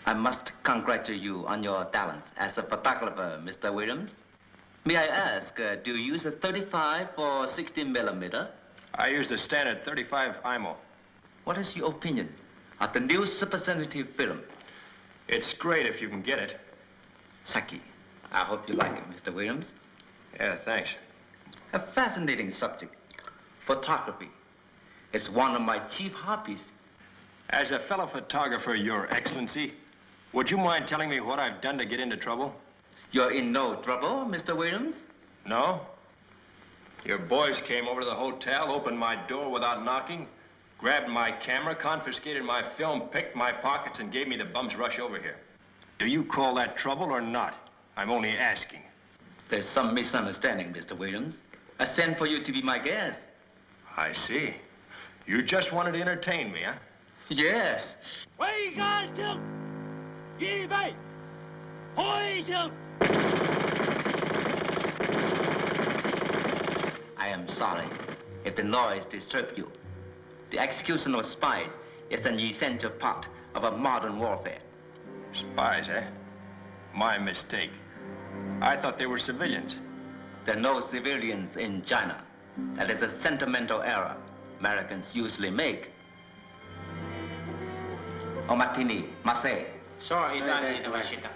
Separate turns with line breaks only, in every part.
I must congratulate you on your talents as a photographer, Mr. Williams. May I ask, do you use a 35 or 16 millimeter?
I use the standard 35 IMO.
What is your opinion of the new super sensitive film?
It's great if you can get it.
Saki, I hope you like it, Mr. Williams.
Yeah, thanks.
A fascinating subject, photography. It's one of my chief hobbies.
As a fellow photographer, Your Excellency, would you mind telling me what I've done to get into trouble?
You're in no trouble, Mr. Williams.
No? Your boys came over to the hotel, opened my door without knocking, grabbed my camera, confiscated my film, picked my pockets, and gave me the bum's rush over here. Do you call that trouble or not? I'm only asking.
There's some misunderstanding, Mr. Williams. I sent for you to be my guest.
I see. You just wanted to entertain me, huh?
Yes.
Where you guys to? Give me. Poison.
I am sorry if the noise disturbs you. The execution of spies is an essential part of a modern warfare.
Spies, eh? My mistake. I thought they were civilians.
There are no civilians in China. That is a sentimental error Americans usually make. Oh, Martini, Marseille.
Sorry, Washington.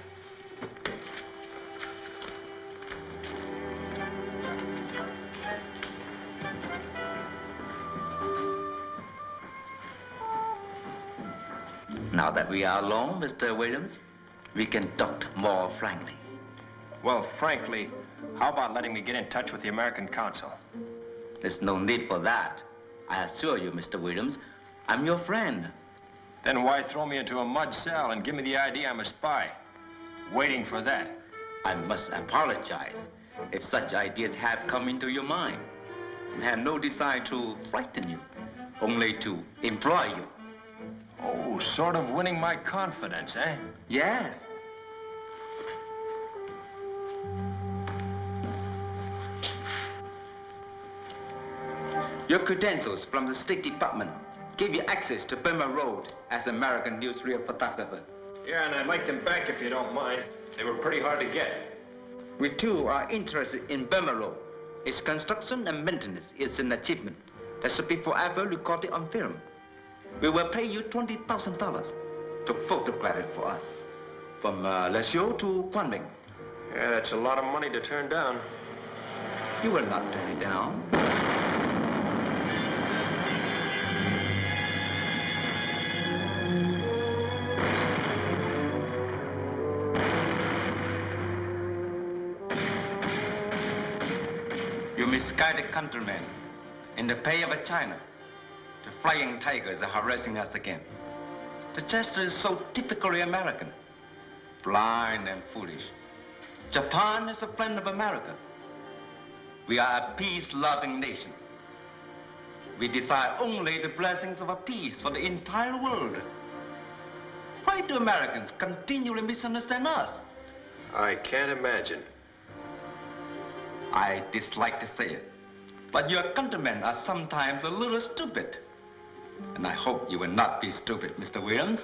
Now that we are alone, Mr. Williams, we can talk more frankly.
Well, frankly, how about letting me get in touch with the American consul?
There's no need for that. I assure you, Mr. Williams, I'm your friend.
Then why throw me into a mud cell and give me the idea I'm a spy? Waiting for that.
I must apologize if such ideas have come into your mind. I have no desire to frighten you, only to employ you.
Oh, sort of winning my confidence, eh?
Yes. Your credentials from the State Department give you access to Burma Road as American newsreel photographer.
Yeah, and I'd like them back if you don't mind. They were pretty hard to get.
We too are interested in Burma Road. Its construction and maintenance is an achievement that should be forever recorded on film. We will pay you $20,000 to photograph it for us, from Lesio to Kwanbing.
Yeah, that's a lot of money to turn down.
You will not turn it down. You misguided countrymen in the pay of China. The flying tigers are harassing us again. The gesture is so typically American, blind and foolish. Japan is a friend of America. We are a peace-loving nation. We desire only the blessings of a peace for the entire world. Why do Americans continually misunderstand us?
I can't imagine.
I dislike to say it, but your countrymen are sometimes a little stupid. And I hope you will not be stupid, Mr. Williams.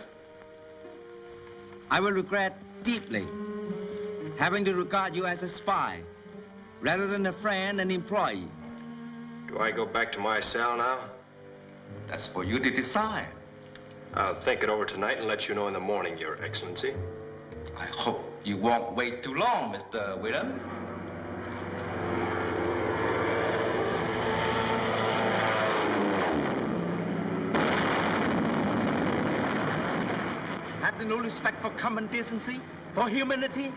I will regret deeply having to regard you as a spy rather than a friend and employee.
Do I go back to my cell now?
That's for you to decide.
I'll think it over tonight and let you know in the morning, Your Excellency.
I hope you won't wait too long, Mr. Williams. Have they no respect for common decency, for humanity?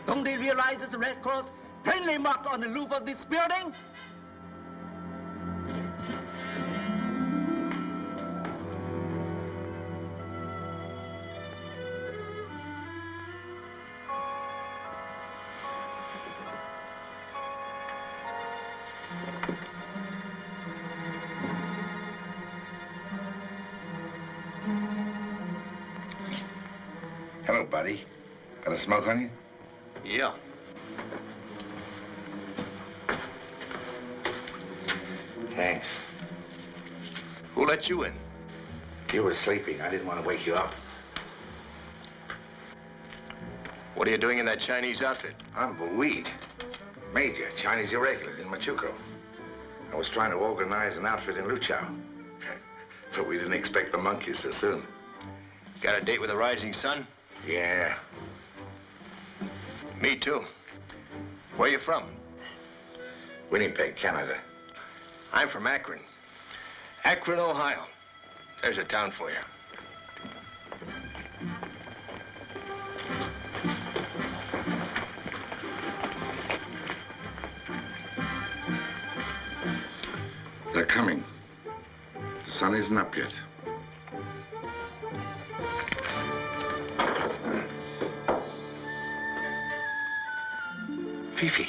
Don't they realize it's a Red Cross plainly marked on the roof of this building?
Hello, buddy. Got a smoke on you?
Yeah.
Thanks.
Who let you in?
You were sleeping. I didn't want to wake you up.
What are you doing in that Chinese outfit?
I'm Buweed. Major, Chinese irregulars in Machuco. I was trying to organize an outfit in Luchao. But we didn't expect the monkeys so soon.
Got a date with the rising sun?
Yeah.
Me too. Where you from?
Winnipeg, Canada.
I'm from Akron. Akron, Ohio. There's a town for you.
They're coming. The sun isn't up yet. Fifi.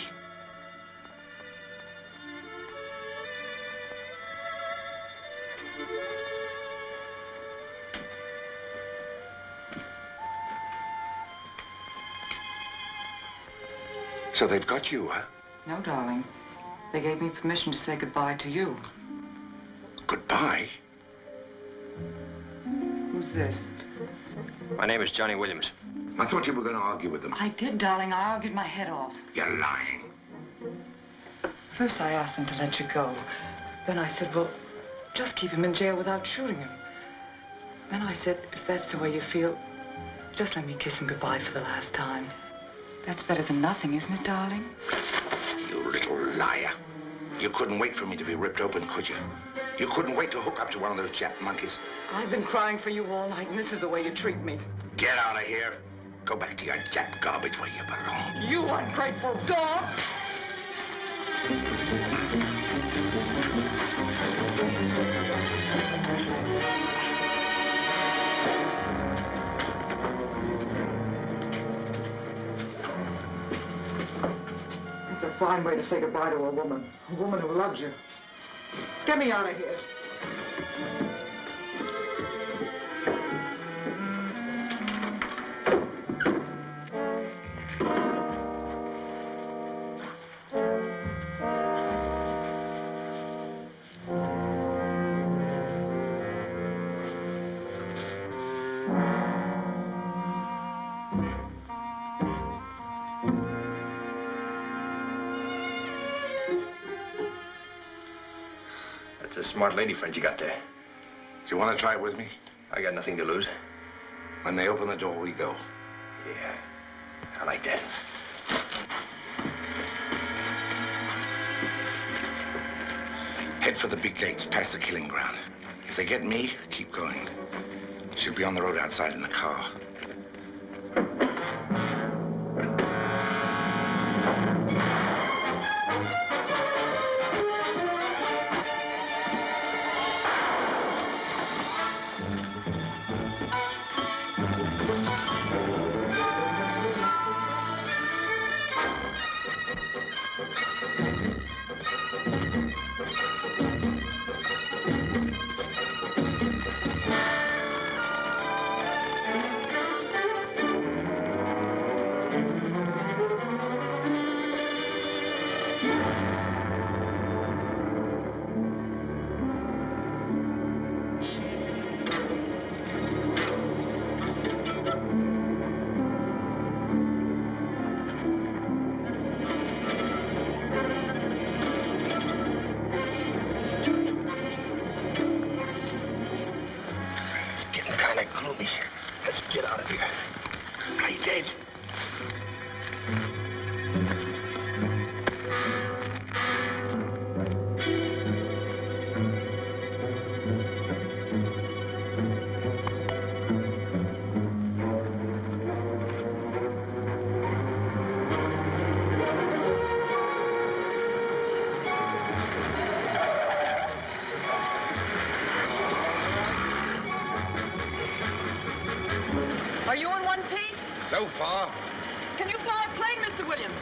So they've got you, huh?
No, darling. They gave me permission to say goodbye to you.
Goodbye?
Who's this?
My name is Johnny Williams.
I thought you were going to argue with them.
I did, darling. I argued my head off.
You're lying.
First, I asked them to let you go. Then I said, well, just keep him in jail without shooting him. Then I said, if that's the way you feel, just let me kiss him goodbye for the last time. That's better than nothing, isn't it, darling?
You little liar. You couldn't wait for me to be ripped open, could you? You couldn't wait to hook up to one of those Jap monkeys.
I've been crying for you all night, and this is the way you treat me.
Get out of here. Go back to your Jap garbage where you belong.
You ungrateful dog! It's a fine way to say goodbye to a woman who loves you. Get me out of here.
That's a smart lady friend you got there.
Do you want to try it with me?
I got nothing to lose.
When they open the door, we go.
Yeah, I like that.
Head for the big gates past the killing ground. If they get me, keep going. She'll be on the road outside in the car.
Are you in one piece?
So far.
Can you fly a plane, Mr. Williams?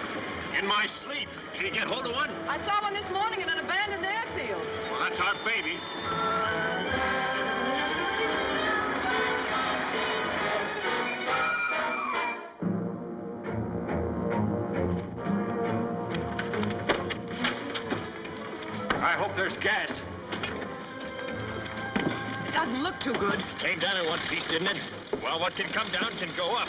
In my sleep. Can you get hold of one?
I saw one this morning at an abandoned airfield.
Well, that's our baby.
gas.
It doesn't look too good.
Came down in one piece, didn't it? Well, what can come down can go up.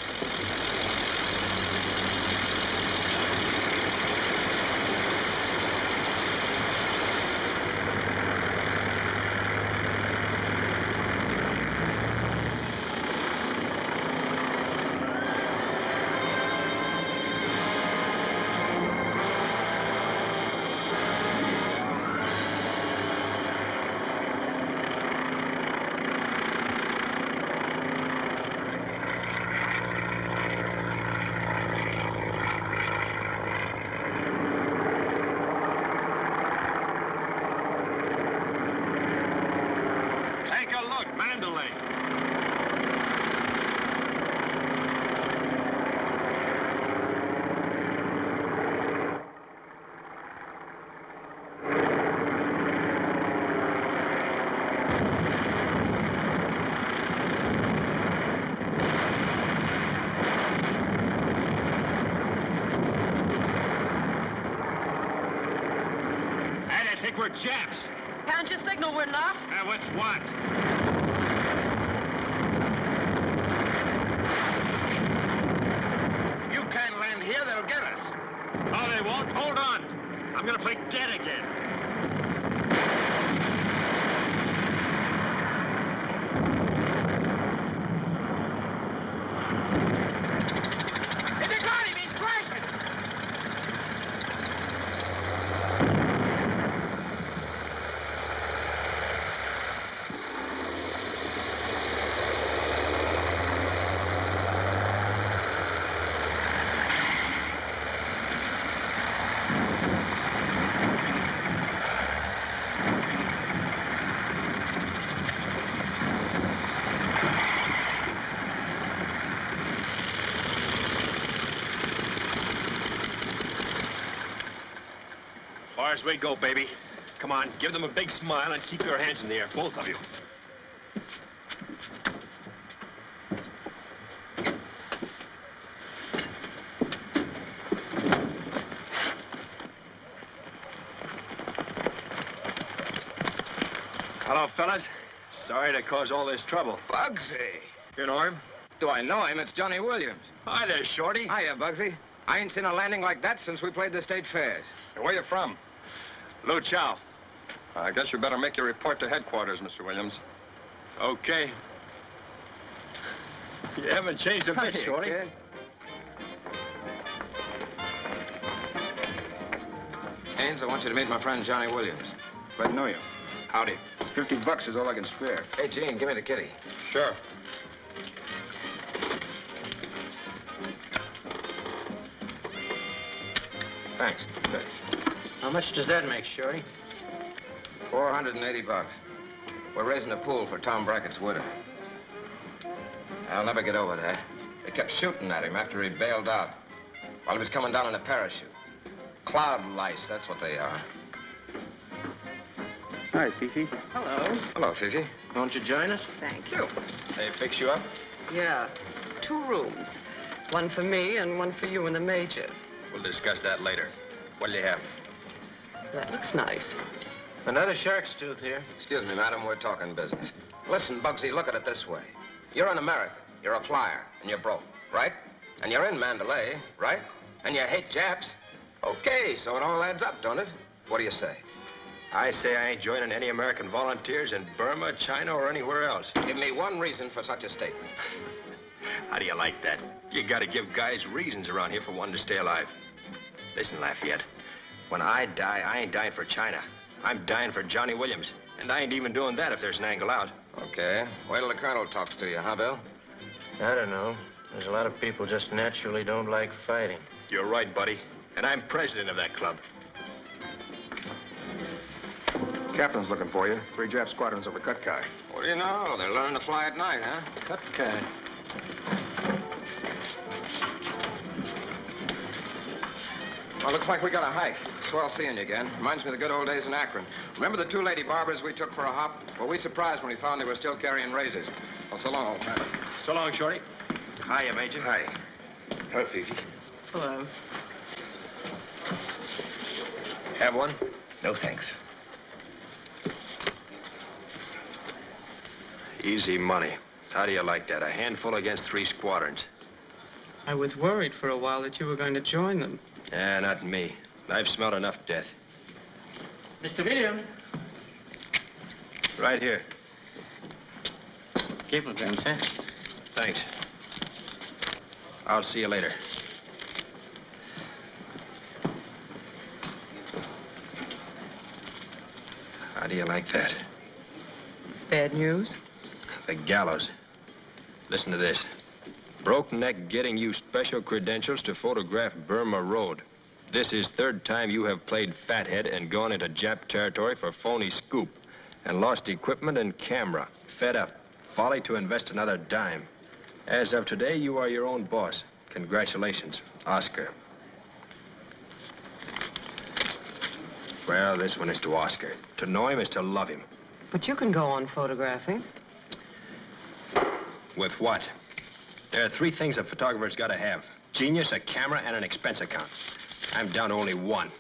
We're Japs.
Can't you signal we're not?
What's what?
You can't land here, they'll get us.
Oh, they won't? Hold on. I'm gonna play dead again.
If they got him, he's crashing.
Far as we go, baby. Come on, give them a big smile and keep your hands in the air, both of you. Hello, fellas. Sorry to cause all this trouble.
Bugsy.
You know him?
Do I know him? It's Johnny Williams.
Hi there, Shorty.
Hiya, Bugsy. I ain't seen a landing like that since we played the state fairs.
Where you from? Lu Chow. I guess you better make your report to headquarters, Mr. Williams. Okay. You haven't changed a bit,
Hiya,
Shorty.
kid. Haynes, I want you to meet my friend Johnny Williams.
Glad to know you. Howdy. $50 is all I can spare.
Hey, Gene, give me the kitty.
Sure.
Thanks. Good.
How much does that make, Shorty?
$480. We're raising a pool for Tom Brackett's widow. I'll never get over that. They kept shooting at him after he bailed out while he was coming down in a parachute. Cloud lice, that's what they are.
Hi, Fifi. Hello.
Hello, Fifi.
Won't you join us?
Thank you.
They fix you up?
Yeah. 2 rooms. One for me and one for you and the Major.
We'll discuss that later. What'll you have?
That looks nice.
Another shark's tooth here.
Excuse me, madam, we're talking business. Listen, Bugsy, look at it this way. You're an American, you're a flyer, and you're broke, right? And you're in Mandalay, right? And you hate Japs. Okay, so it all adds up, don't it? What do you say?
I say I ain't joining any American volunteers in Burma, China, or anywhere else.
Give me one reason for such a statement.
How do you like that? You gotta give guys reasons around here for wanting to stay alive. Listen, Lafayette, when I die, I ain't dying for China. I'm dying for Johnny Williams. And I ain't even doing that if there's an angle out.
Okay. Wait till the colonel talks to you, huh, Bill?
I don't know. There's a lot of people just naturally don't like fighting.
You're right, buddy. And I'm president of that club.
Captain's looking for you. 3 Jap squadrons over Kutkai.
What do you know? They're learning to fly at night, huh?
Kutkai.
Well, looks like we got a hike. Swell seeing you again. Reminds me of the good old days in Akron. Remember the 2 lady barbers we took for a hop? Well, we surprised when we found they were still carrying razors. Well, so long, old man.
So long, Shorty. Hiya, Major.
Hi. Hello, Fifi.
Hello.
Have one?
No, thanks.
Easy money. How do you like that? A handful against 3 squadrons.
I was worried for a while that you were going to join them.
Yeah, not me. I've smelled enough death.
Mr. William.
Right here.
Cablegram, sir.
Thanks. I'll see you later. How do you like that?
Bad news?
The gallows. Listen to this. Broke neck getting you special credentials to photograph Burma Road. This is 3rd time you have played fathead and gone into Jap territory for phony scoop and lost equipment and camera. Fed up. Folly to invest another dime. As of today, you are your own boss. Congratulations, Oscar. Well, this one is to Oscar. To know him is to love him.
But you can go on photographing.
With what? There are 3 things a photographer's got to have. Genius, a camera, and an expense account. I'm down to only 1.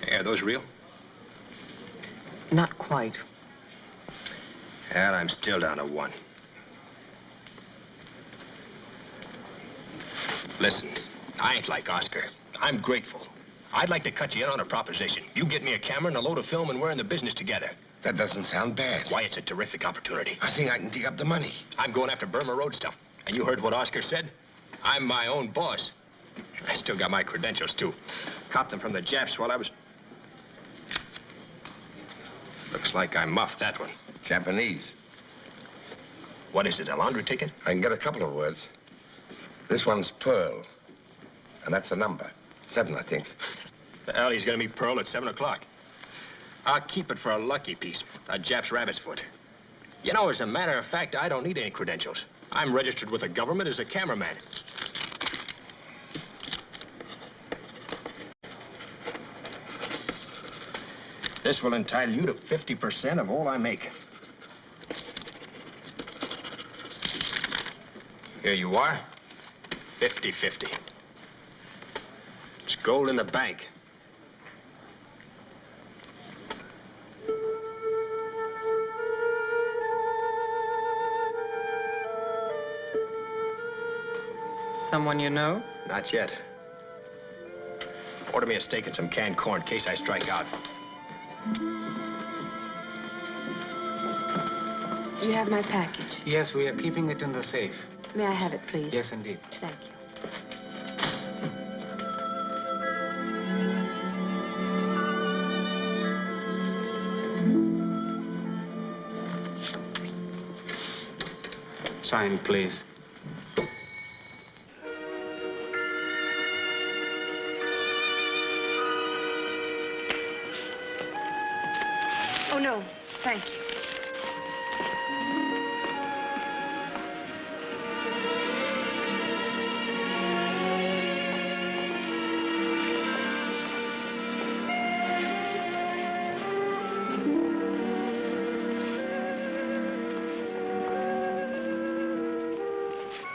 Hey, are those real?
Not quite.
Well, I'm still down to 1. Listen, I ain't like Oscar. I'm grateful. I'd like to cut you in on a proposition. You get me a camera and a load of film and we're in the business together.
That doesn't sound bad.
Why, it's a terrific opportunity.
I think I can dig up the money.
I'm going after Burma Road stuff. And you heard what Oscar said? I'm my own boss. I still got my credentials, too. Copped them from the Japs while I was... Looks like I muffed that one.
Japanese.
What is it, a laundry ticket?
I can get a couple of words. This one's Pearl. And that's a number. 7, I think.
The hell, he's gonna meet Pearl at 7 o'clock. I'll keep it for a lucky piece. A Jap's rabbit's foot. You know, as a matter of fact, I don't need any credentials. I'm registered with the government as a cameraman. This will entitle you to 50% of all I make. Here you are. 50-50. It's gold in the bank.
Someone you know?
Not yet. Order me a steak and some canned corn in case I strike out.
You have my package.
Yes, we are keeping it in the safe.
May I have it, please?
Yes, indeed.
Thank you.
Sign, please.
Oh, no. Thank you.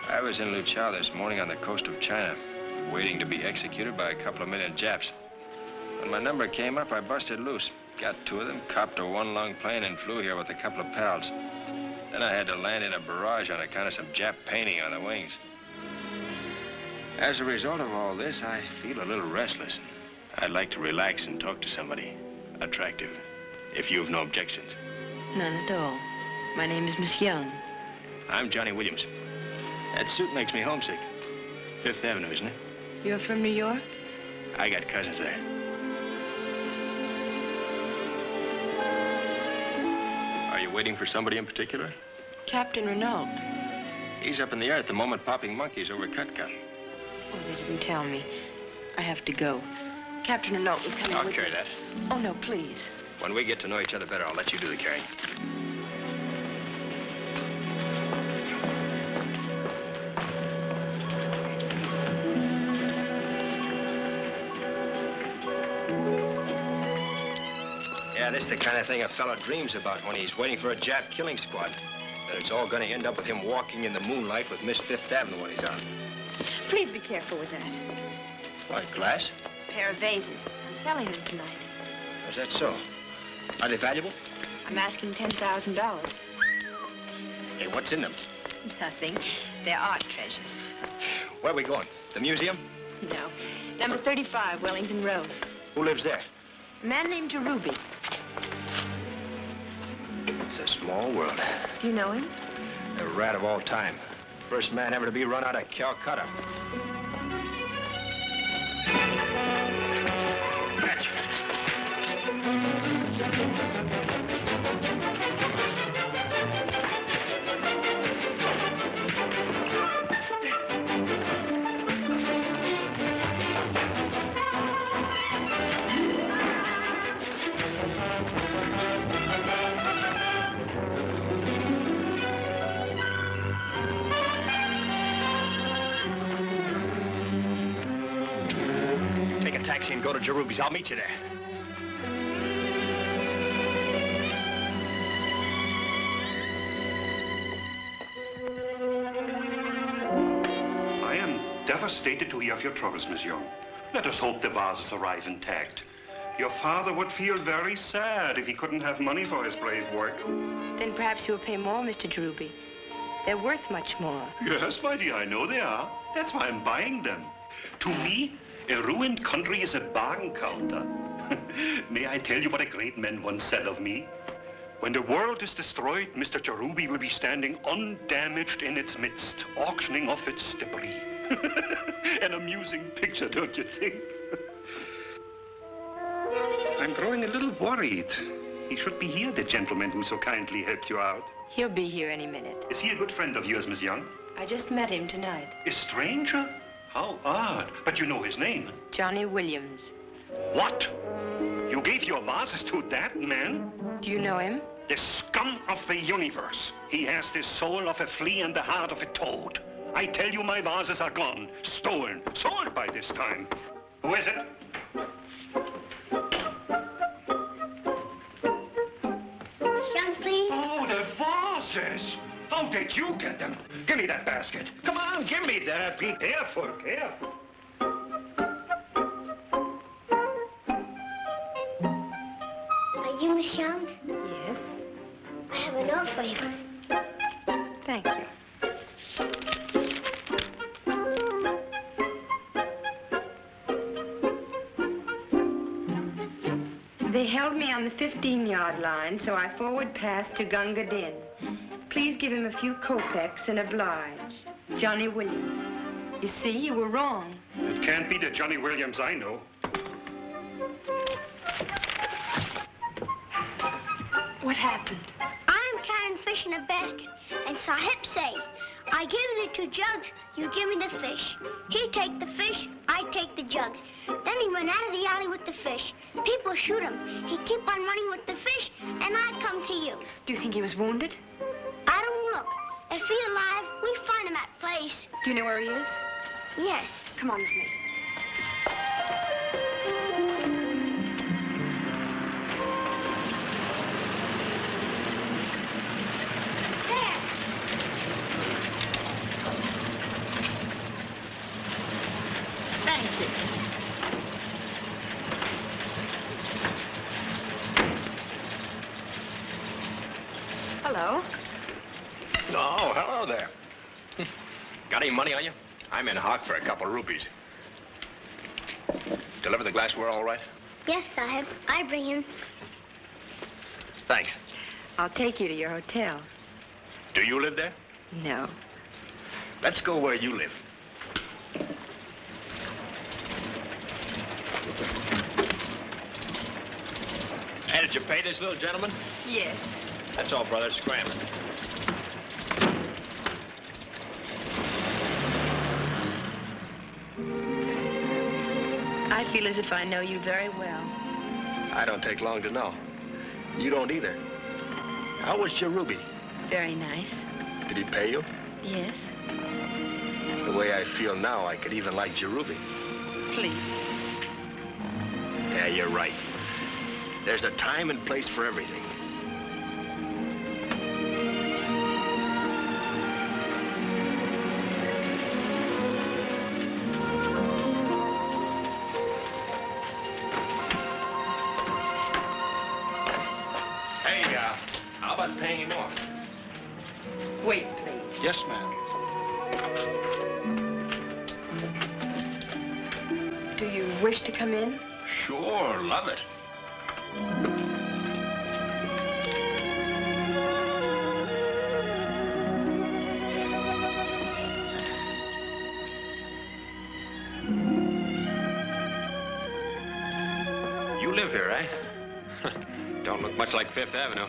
I was in Luchao this morning on the coast of China, waiting to be executed by a couple of million Japs. When my number came up, I busted loose. Got 2 of them, copped a 1 long plane, and flew here with a couple of pals. Then I had to land in a barrage on account of some Jap painting on the wings. As a result of all this, I feel a little restless. I'd like to relax and talk to somebody attractive, if you've no objections.
None at all. My name is Miss Young.
I'm Johnny Williams. That suit makes me homesick. 5th Avenue, isn't it?
You're from New York?
I got cousins there. Are you waiting for somebody in particular?
Captain Renault.
He's up in the air at the moment popping monkeys over Cutka.
Oh, they didn't tell me. I have to go. Captain Renault was coming
I'll
with
carry
me.
that.
Oh, no, please.
When we get to know each other better, I'll let you do the carrying. Yeah, this is the kind of thing a fellow dreams about when he's waiting for a Jap killing squad. That it's all going to end up with him walking in the moonlight with Miss 5th Avenue when he's on.
Please be careful with that.
What, glass?
A pair of vases. I'm selling them tonight.
Is that so? Are they valuable?
I'm asking $10,000.
Hey, what's in them?
Nothing. They're art treasures.
Where are we going? The museum?
No. Number 35, Wellington Road.
Who lives there?
A man named Ruby.
It's a small world.
Do you know him?
The rat of all time. First man ever to be run out of Calcutta. Catch. Taxi and go to Jerubi's. I'll meet you there.
I am devastated to hear of your troubles, Miss Young. Let us hope the vases arrive intact. Your father would feel very sad if he couldn't have money for his brave work.
Then perhaps you'll pay more, Mr. Jerubi. They're worth much more.
Yes, my dear, I know they are. That's why I'm buying them. To me, a ruined country is a bargain counter. May I tell you what a great man once said of me? When the world is destroyed, Mr. Jerubi will be standing undamaged in its midst, auctioning off its debris. An amusing picture, don't you think? I'm growing a little worried. He should be here, the gentleman who so kindly helped you out.
He'll be here any minute.
Is he a good friend of yours, Miss Young?
I just met him tonight.
A stranger? How odd. But you know his name.
Johnny Williams.
What? You gave your vases to that man?
Do you know him?
The scum of the universe. He has the soul of a flea and the heart of a toad. I tell you, my vases are gone. Stolen. Sold by this time. Who is it?
Young, please.
Oh, the vases. How did you get them? Give me that basket. Come on, give me that. Be careful, careful.
Are you Miss Young?
Yes.
I have a note for you.
Thank you. They held me on the 15-yard line, so I forward passed to Gunga Din. Please give him a few kopecks and oblige. Johnny Williams. You see, you were wrong.
It can't be the Johnny Williams I know.
What happened?
I'm carrying fish in a basket, and Sahib say, I give you the 2 jugs, you give me the fish. He take the fish, I take the jugs. Then he went out of the alley with the fish. People shoot him. He keep on running with the fish, and I come to you.
Do you think he was wounded?
I don't look. If he's alive, we find him at place.
Do you know where he is?
Yes.
Come on with me.
Thank you.
Hello.
Oh, hello there. Got any money on you? I'm in hock for a couple rupees. Deliver the glassware all right?
Yes, Sahib. I bring him.
Thanks.
I'll take you to your hotel.
Do you live there?
No.
Let's go where you live. Hey, did you pay this little gentleman?
Yes.
That's all, brother. Scram.
I feel as if I know you very well.
I don't take long to know. You don't either. How was Jerubi?
Very nice.
Did he pay you?
Yes.
The way I feel now, I could even like Jerubi.
Please.
Yeah, you're right. There's a time and place for everything. about paying him off?
Wait, please.
Yes, ma'am.
Do you wish to come in?
Sure, love it. You live here, eh? Don't look much like Fifth Avenue.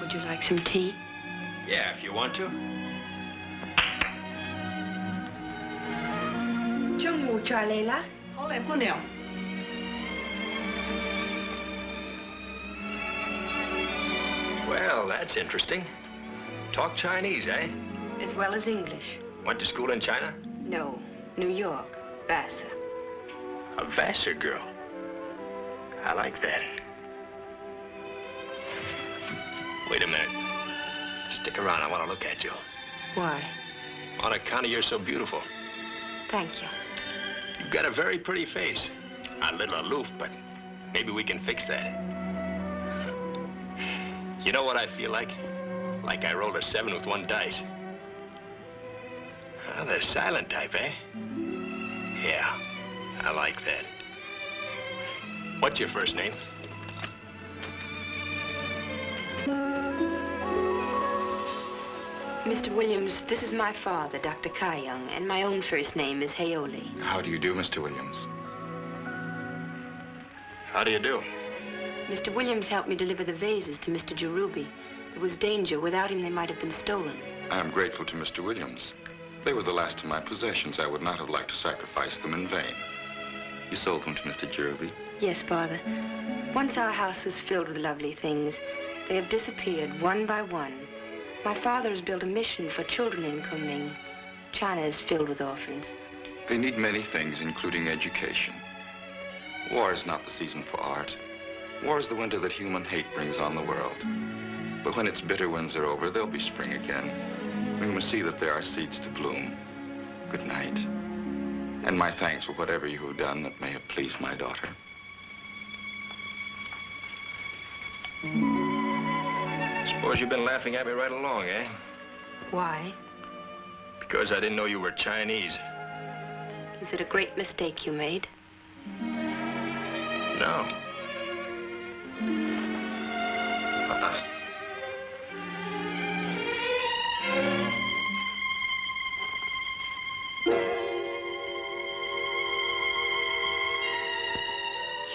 Would you like some tea?
Yeah, if you want to.
Jungwoo chai Leila.
Well, that's interesting. Talk Chinese, eh?
As well as English.
Went to school in China?
No, New York, Vassar.
A Vassar girl. I like that. Wait a minute. Stick around. I want to look at you.
Why?
On account of you're so beautiful.
Thank you.
You've got a very pretty face. A little aloof, but maybe we can fix that. You know what I feel like? Like I rolled a 7 with 1 dice. Oh, the silent type, eh? Yeah, I like that. What's your first name?
Mr. Williams, this is my father, Dr. Kai Young, and my own first name is Haoli.
How do you do, Mr. Williams?
How do you do?
Mr. Williams helped me deliver the vases to Mr. Jerubi. There was danger. Without him, they might have been stolen.
I am grateful to Mr. Williams. They were the last of my possessions. I would not have liked to sacrifice them in vain. You sold them to Mr. Jerubi?
Yes, Father. Once our house was filled with lovely things, they have disappeared one by one. My father has built a mission for children in Kunming. China is filled with orphans.
They need many things, including education. War is not the season for art. War is the winter that human hate brings on the world. But when its bitter winds are over, there'll be spring again. We must see that there are seeds to bloom. Good night. And my thanks for whatever you have done that may have pleased my daughter.
Suppose you've been laughing at me right along, eh?
Why?
Because I didn't know you were Chinese.
Is it a great mistake you made?
No.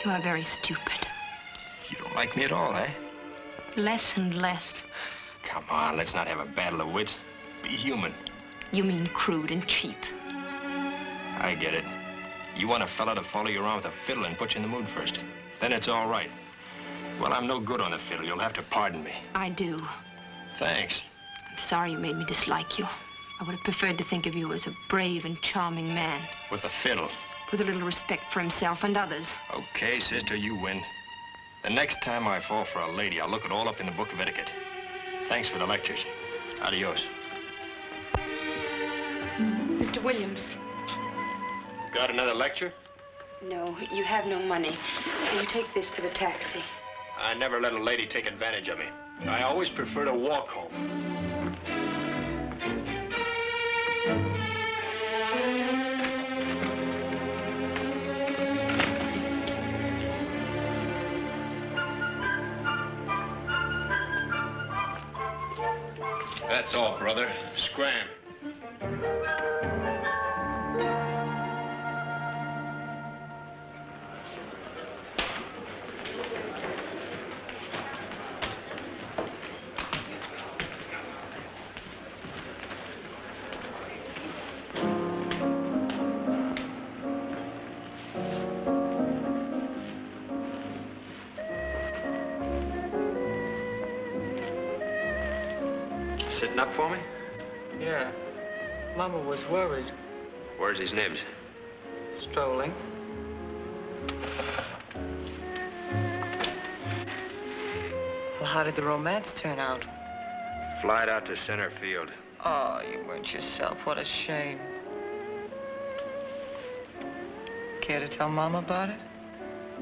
You are very stupid.
You don't like me at all, eh?
Less and less.
Come on, let's not have a battle of wits. Be human.
You mean crude and cheap.
I get it. You want a fella to follow you around with a fiddle and put you in the mood first. Then it's all right. Well, I'm no good on the fiddle. You'll have to pardon me.
I do.
Thanks.
I'm sorry you made me dislike you. I would have preferred to think of you as a brave and charming man.
With a fiddle.
With a little respect for himself and others.
Okay, sister, you win. The next time I fall for a lady, I'll look it all up in the book of etiquette. Thanks for the lectures. Adios.
Mr. Williams.
Got another lecture?
No, you have no money. Will you take this for the taxi?
I never let a lady take advantage of me. I always prefer to walk home. That's all, brother. Scram. Sitting up for me?
Yeah. Mama was worried.
Where's his nibs?
Strolling. Well, how did the romance turn out?
Flied out to center field.
Oh, you weren't yourself. What a shame. Care to tell Mama about it?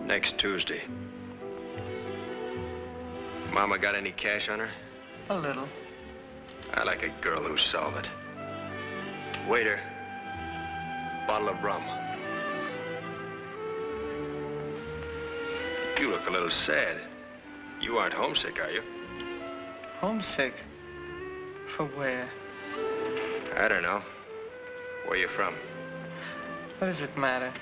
Next Tuesday. Mama got any cash on her?
A little.
I like a girl who's solvent. Waiter, bottle of rum. You look a little sad. You aren't homesick, are you?
Homesick? For where?
I don't know. Where you from?
What does it matter?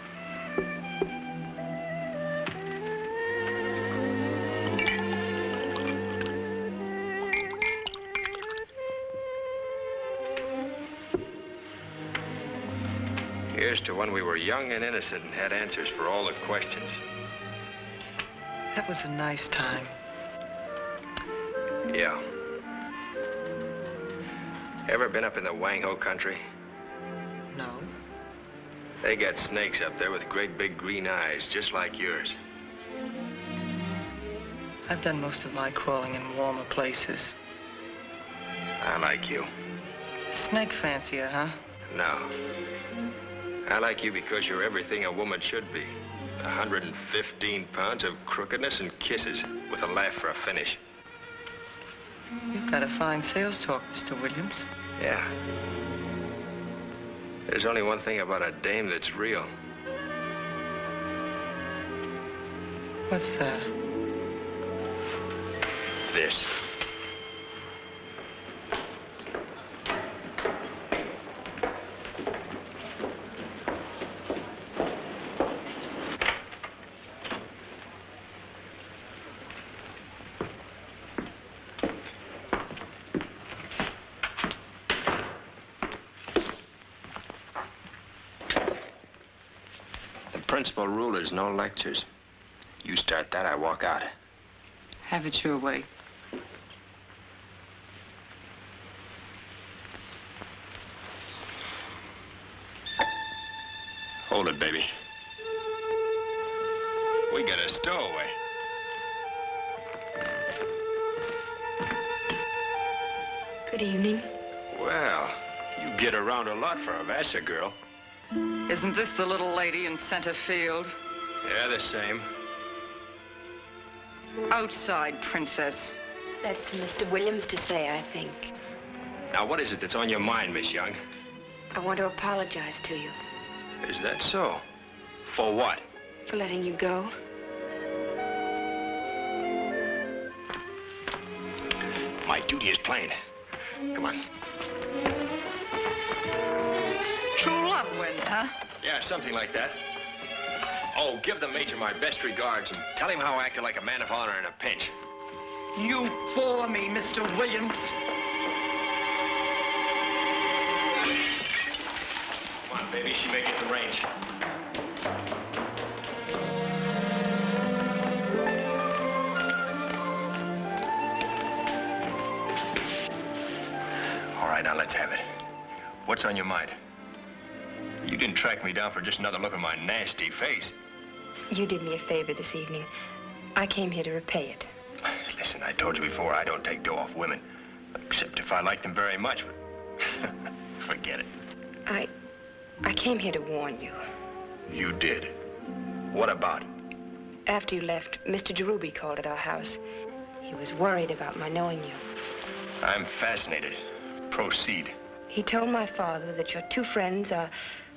Here's to when we were young and innocent and had answers for all the questions.
That was a nice time.
Yeah. Ever been up in the Wangho country?
No.
They got snakes up there with great big green eyes, just like yours.
I've done most of my crawling in warmer places.
I like you.
Snake fancier, huh?
No. I like you because you're everything a woman should be. 115 pounds of crookedness and kisses, with a laugh for a finish.
You've got a fine sales talk, Mr. Williams.
Yeah. There's only one thing about a dame that's real.
What's that?
This. Principal rule is no lectures. You start that, I walk out.
Have it your way.
Hold it, baby. We got a stowaway.
Good evening.
Well, you get around a lot for a Vassar girl.
Isn't this the little lady in center field?
Yeah, the same.
Outside, princess.
That's for Mr. Williams to say, I think.
Now, what is it that's on your mind, Miss Young?
I want to apologize to you.
Is that so? For what?
For letting you go.
My duty is plain. Come on.
True love wins, huh?
Yeah, something like that. Oh, give the Major my best regards and tell him how I acted like a man of honor in a pinch.
You bore me, Mr. Williams.
Come on, baby. She may get the range. All right, now let's have it. What's on your mind? You didn't track me down for just another look at my nasty face.
You did me a favor this evening. I came here to repay it.
Listen, I told you before, I don't take dough off women. Except if I like them very much. Forget it.
I came here to warn you.
You did? What about it?
After you left, Mr. Jerubi called at our house. He was worried about my knowing you.
I'm fascinated. Proceed.
He told my father that your two friends are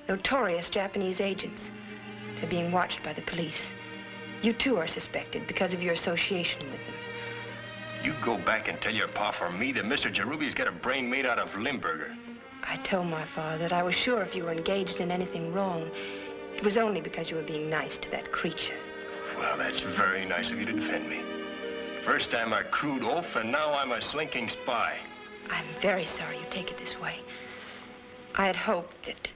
notorious Japanese agents. They're being watched by the police. You, too, are suspected because of your association with them.
You go back and tell your pa for me that Mr. Jerubi's got a brain made out of Limburger.
I told my father that I was sure if you were engaged in anything wrong, it was only because you were being nice to that creature.
Well, that's very nice of you to defend me. First time I crude oaf, and now I'm a slinking spy.
I'm very sorry you take it this way. I had hoped that...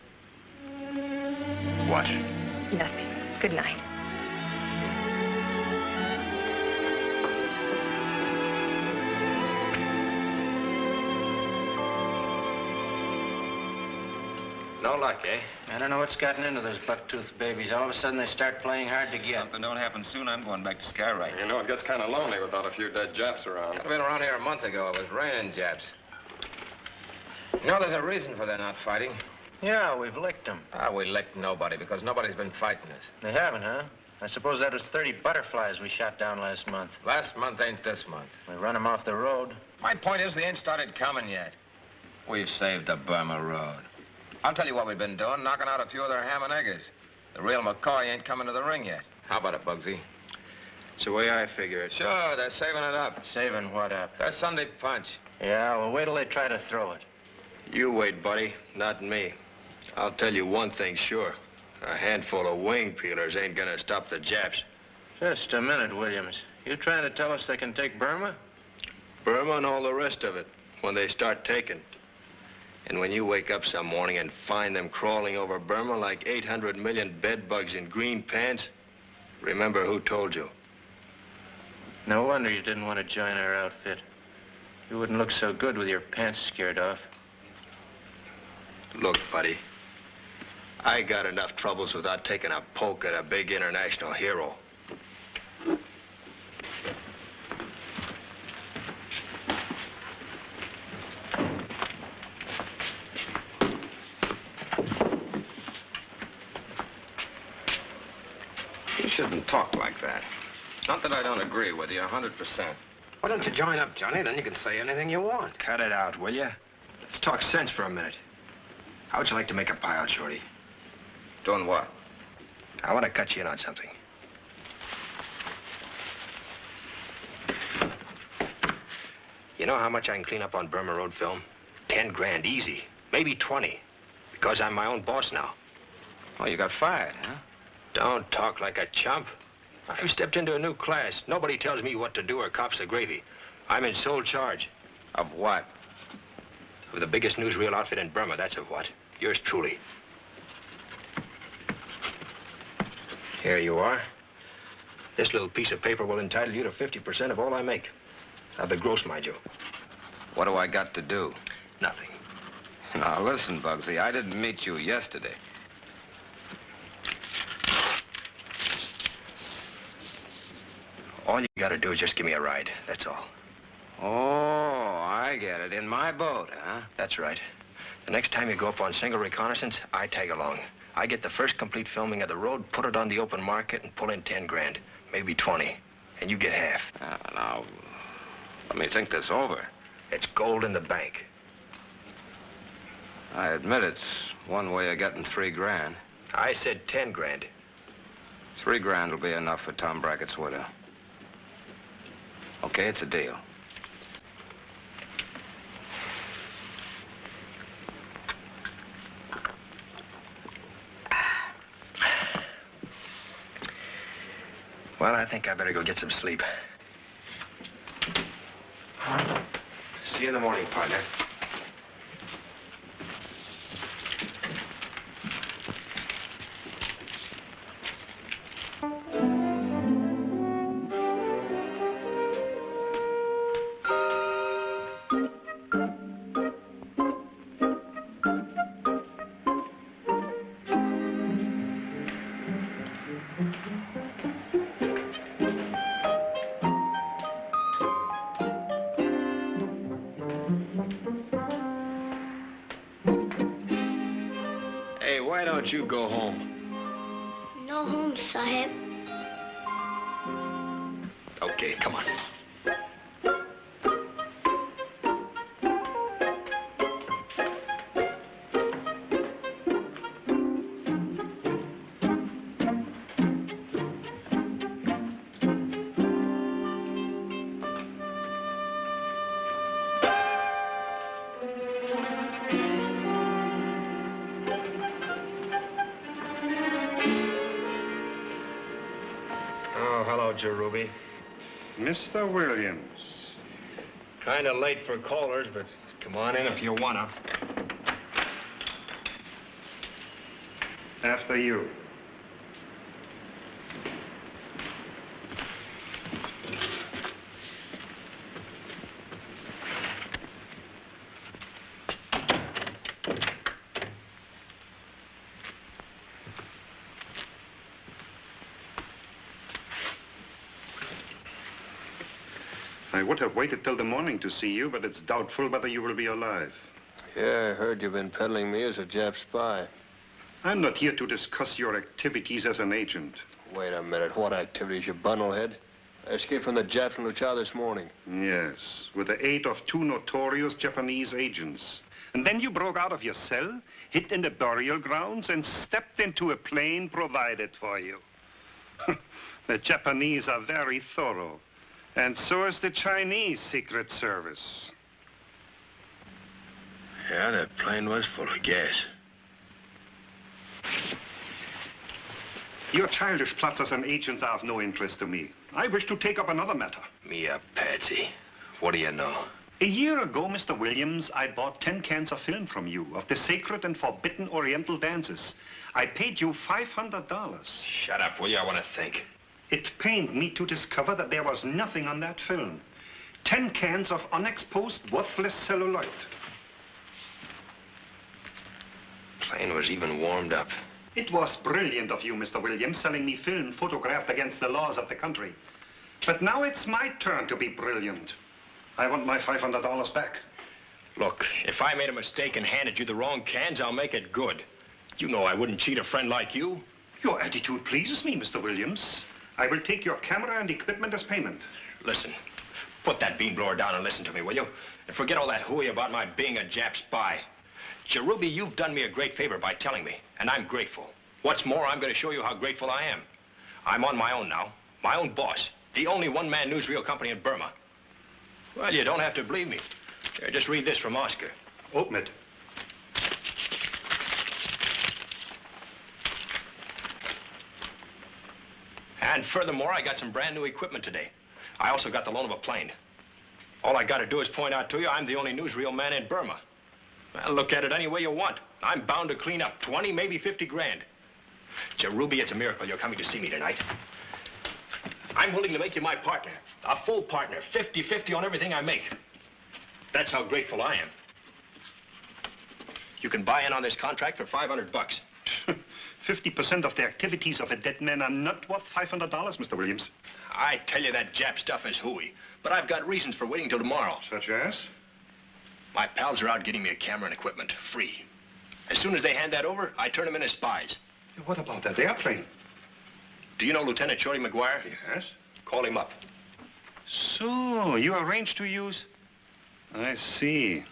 What?
Nothing. Good night.
No luck, eh?
I don't know what's gotten into those buck-toothed babies. All of a sudden, they start playing hard to get.
Something don't happen soon, I'm going back to Skywright.
You know, it gets kind of lonely without a few dead Japs around.
I've been around here a month ago. It was raining Japs. You know, there's a reason for their not fighting.
Yeah, we've licked them.
We licked nobody because nobody's been fighting us.
They haven't, huh? I suppose that was 30 butterflies we shot down last month.
Last month ain't this month.
We run them off the road.
My point is they ain't started coming yet. We've saved the Burma road. I'll tell you what we've been doing, knocking out a few of their ham and eggers. The real McCoy ain't coming to the ring yet. How about it, Bugsy?
It's the way I figure it.
Sure, they're saving it up.
Saving what up?
Their Sunday punch.
Yeah, well, wait till they try to throw it.
You wait, buddy, not me. I'll tell you one thing sure. A handful of wing peelers ain't gonna stop the Japs.
Just a minute, Williams. You trying to tell us they can take Burma?
Burma and all the rest of it, when they start taking. And when you wake up some morning and find them crawling over Burma like 800 million bed bugs in green pants, remember who told you.
No wonder you didn't want to join our outfit. You wouldn't look so good with your pants scared off.
Look, buddy, I got enough troubles without taking a poke at a big international hero.
You shouldn't talk like that. Not that I don't agree with you 100%. Why don't you join up, Johnny? Then you can say anything you want.
Cut it out, will you? Let's talk sense for a minute. How would you like to make a buyout, Shorty?
Doing what?
I want to cut you in on something. You know how much I can clean up on Burma Road film? 10 grand, easy. Maybe 20. Because I'm my own boss now.
Oh, you got fired, huh?
Don't talk like a chump. I've stepped into a new class. Nobody tells me what to do or cops the gravy. I'm in sole charge.
Of what?
Of the biggest newsreel outfit in Burma, that's of what. Yours truly. Here you are. This little piece of paper will entitle you to 50% of all I make. Of the gross, mind you.
What do I got to do?
Nothing.
Now, listen, Bugsy, I didn't meet you yesterday.
All you gotta do is just give me a ride, that's all.
Oh, I get it. In my boat, huh?
That's right. The next time you go up on single reconnaissance, I tag along. I get the first complete filming of the road, put it on the open market, and pull in 10 grand. Maybe 20. And you get half.
Now, let me think this over.
It's gold in the bank.
I admit it's one way of getting 3 grand.
I said 10 grand.
3 grand will be enough for Tom Brackett's widow. Okay, it's a deal.
Well, I think I better go get some sleep. See you in the morning, partner. Why don't you go home?
No home, Sahib.
Okay, come on. Ruby.
Mr. Williams.
Kind of late for callers, but come on in if you wanna.
After you. I would have waited till the morning to see you, but it's doubtful whether you will be alive.
Yeah, I heard you've been peddling me as a Jap spy.
I'm not here to discuss your activities as an agent.
Wait a minute. What activities, you bundlehead? I escaped from the Japs in Luchao this morning.
Yes, with the aid of 2 notorious Japanese agents. And then you broke out of your cell, hid in the burial grounds, and stepped into a plane provided for you. The Japanese are very thorough. And so is the Chinese Secret Service.
Yeah, that plane was full of gas.
Your childish plots as an agent are of no interest to me. I wish to take up another matter.
Me a patsy. What do you know?
A year ago, Mr. Williams, I bought 10 cans of film from you of the sacred and forbidden Oriental dances. I paid you $500.
Shut up, will you? I want to think.
It pained me to discover that there was nothing on that film. 10 cans of unexposed, worthless celluloid.
Plane was even warmed up.
It was brilliant of you, Mr. Williams, selling me film photographed against the laws of the country. But now it's my turn to be brilliant. I want my $500 back.
Look, if I made a mistake and handed you the wrong cans, I'll make it good. You know I wouldn't cheat a friend like you.
Your attitude pleases me, Mr. Williams. I will take your camera and equipment as payment.
Listen, put that bean blower down and listen to me, will you? And forget all that hooey about my being a Jap spy. Cherubi, you've done me a great favor by telling me, and I'm grateful. What's more, I'm going to show you how grateful I am. I'm on my own now, my own boss, the only one-man newsreel company in Burma. Well, you don't have to believe me. Here, just read this from Oscar.
Open it.
And furthermore, I got some brand new equipment today. I also got the loan of a plane. All I got to do is point out to you I'm the only newsreel man in Burma. Well, look at it any way you want. I'm bound to clean up 20, maybe 50 grand. Cherubi, it's a miracle you're coming to see me tonight. I'm willing to make you my partner, a full partner, 50-50 on everything I make. That's how grateful I am. You can buy in on this contract for $500.
50% of the activities of a dead man are not worth $500, Mr. Williams.
I tell you that Jap stuff is hooey, but I've got reasons for waiting till tomorrow.
Such as?
My pals are out getting me a camera and equipment, free. As soon as they hand that over, I turn them in as spies.
What about that airplane?
Do you know Lieutenant Shorty McGuire?
Yes.
Call him up.
So, you arranged to use... I see.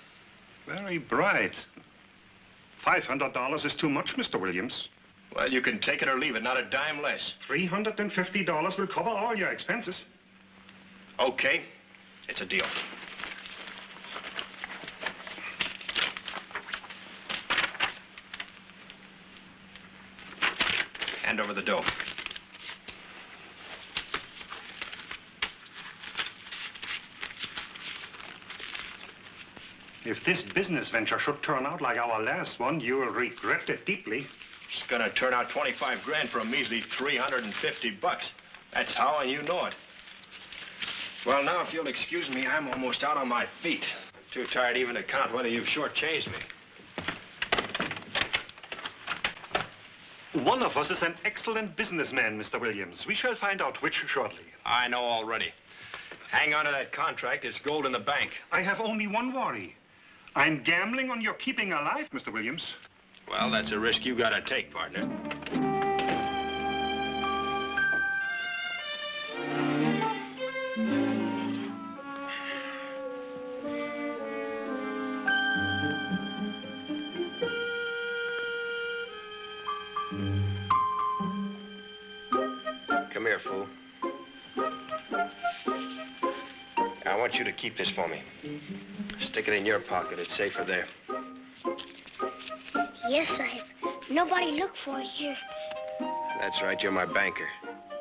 Very bright. $500 is too much, Mr. Williams.
Well, you can take it or leave it, not a dime less.
$350 will cover all your expenses.
Okay. It's a deal. Hand over the dough.
If this business venture should turn out like our last one, you will regret it deeply.
It's gonna turn out 25 grand for a measly $350. That's how, and you know it. Well, now, if you'll excuse me, I'm almost out on my feet. Too tired even to count whether you've shortchanged me.
One of us is an excellent businessman, Mr. Williams. We shall find out which shortly.
I know already. Hang on to that contract. It's gold in the bank.
I have only one worry. I'm gambling on your keeping alive, Mr. Williams.
Well, that's a risk you gotta take, partner. Come here, fool. I want you to keep this for me. Stick it in your pocket. It's safer there.
Yes, Sahib. Nobody look for it here.
That's right. You're my banker.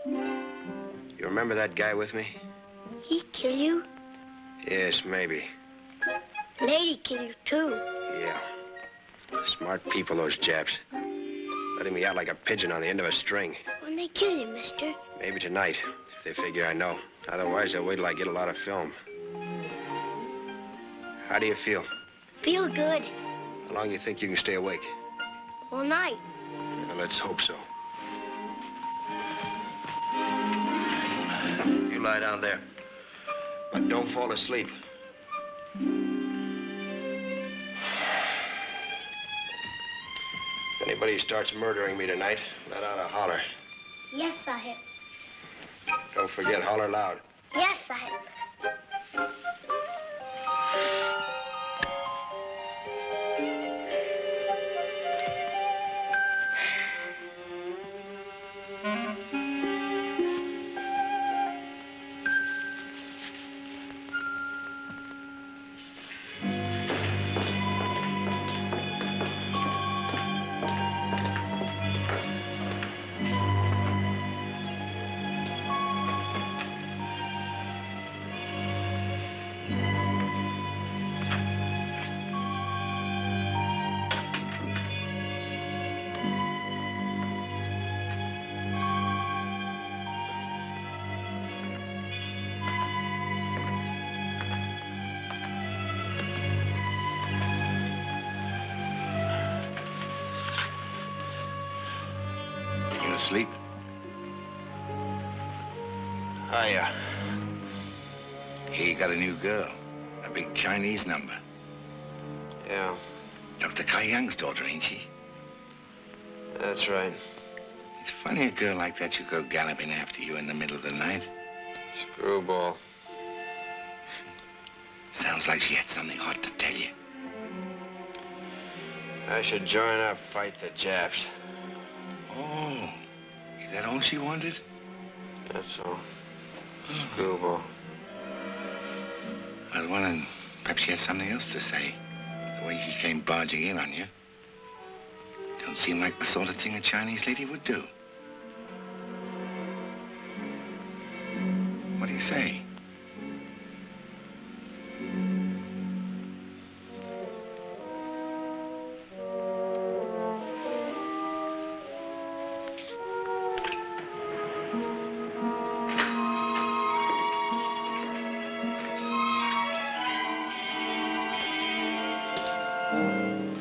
You remember that guy with me?
He kill you?
Yes, maybe.
Lady kill you, too.
Yeah. Smart people, those Japs. Letting me out like a pigeon on the end of a string.
When they kill you, mister?
Maybe tonight, if they figure I know. Otherwise, they'll wait till I get a lot of film. How do you feel?
Feel good.
How long do you think you can stay awake?
All night.
Well, let's hope so. You lie down there. But don't fall asleep. If anybody starts murdering me tonight, let out a holler.
Yes, Sahib.
Don't forget, holler loud.
Yes, Sahib.
Asleep? He got a new girl. A big Chinese number.
Yeah,
Dr. Kai Young's daughter, ain't she?
that's right.
It's funny a girl like that should go galloping after you in the middle of the night.
Screwball.
Sounds like she had something hot to tell you.
I should join up, fight the Japs.
Oh, is that all she wanted?
That's all. Screwball.
I was wondering, perhaps she had something else to say. The way she came barging in on you. Don't seem like the sort of thing a Chinese lady would do. What do you say?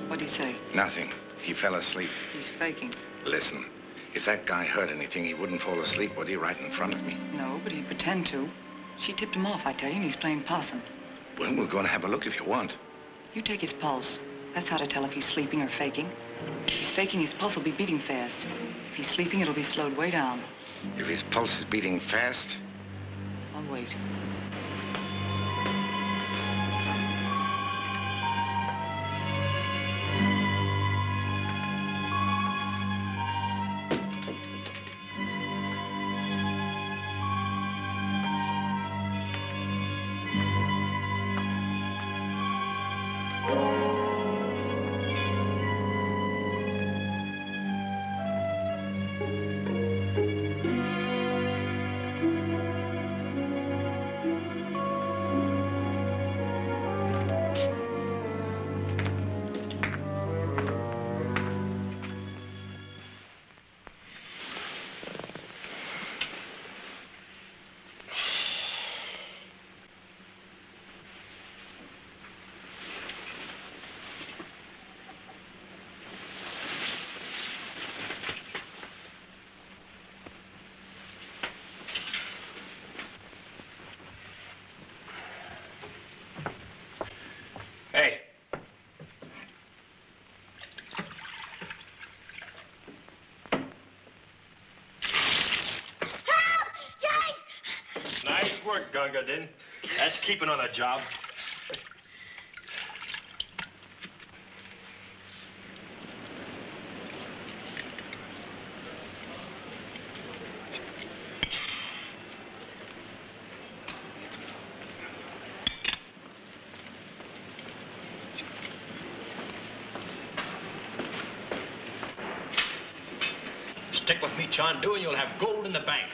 What do you say?
Nothing. He fell asleep.
He's faking.
Listen, if that guy heard anything, he wouldn't fall asleep, would he, right in front of me?
No, but he'd pretend to. She tipped him off, I tell you, and he's playing possum.
Well, we're going to have a look if you want.
You take his pulse. That's how to tell if he's sleeping or faking. If he's faking, his pulse will be beating fast. If he's sleeping, it'll be slowed way down.
If his pulse is beating fast?
I'll wait.
Work, Gunga did. That's keeping on a job. Stick with me, Chandu, and you'll have gold in the bank.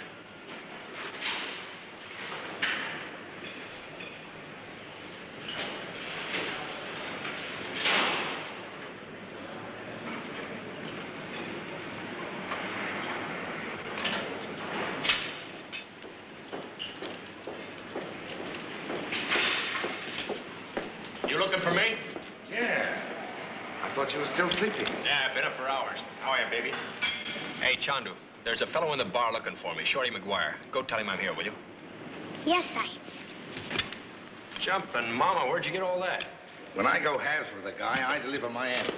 You looking for me?
Yeah. I thought you were still sleeping.
Yeah, I've been up for hours. How are you, baby? Hey, Chandu, there's a fellow in the bar looking for me, Shorty McGuire. Go tell him I'm here, will you?
Yes, Sahib.
Jumping Mama, where'd you get all that?
When I go halves with a guy, I deliver my end.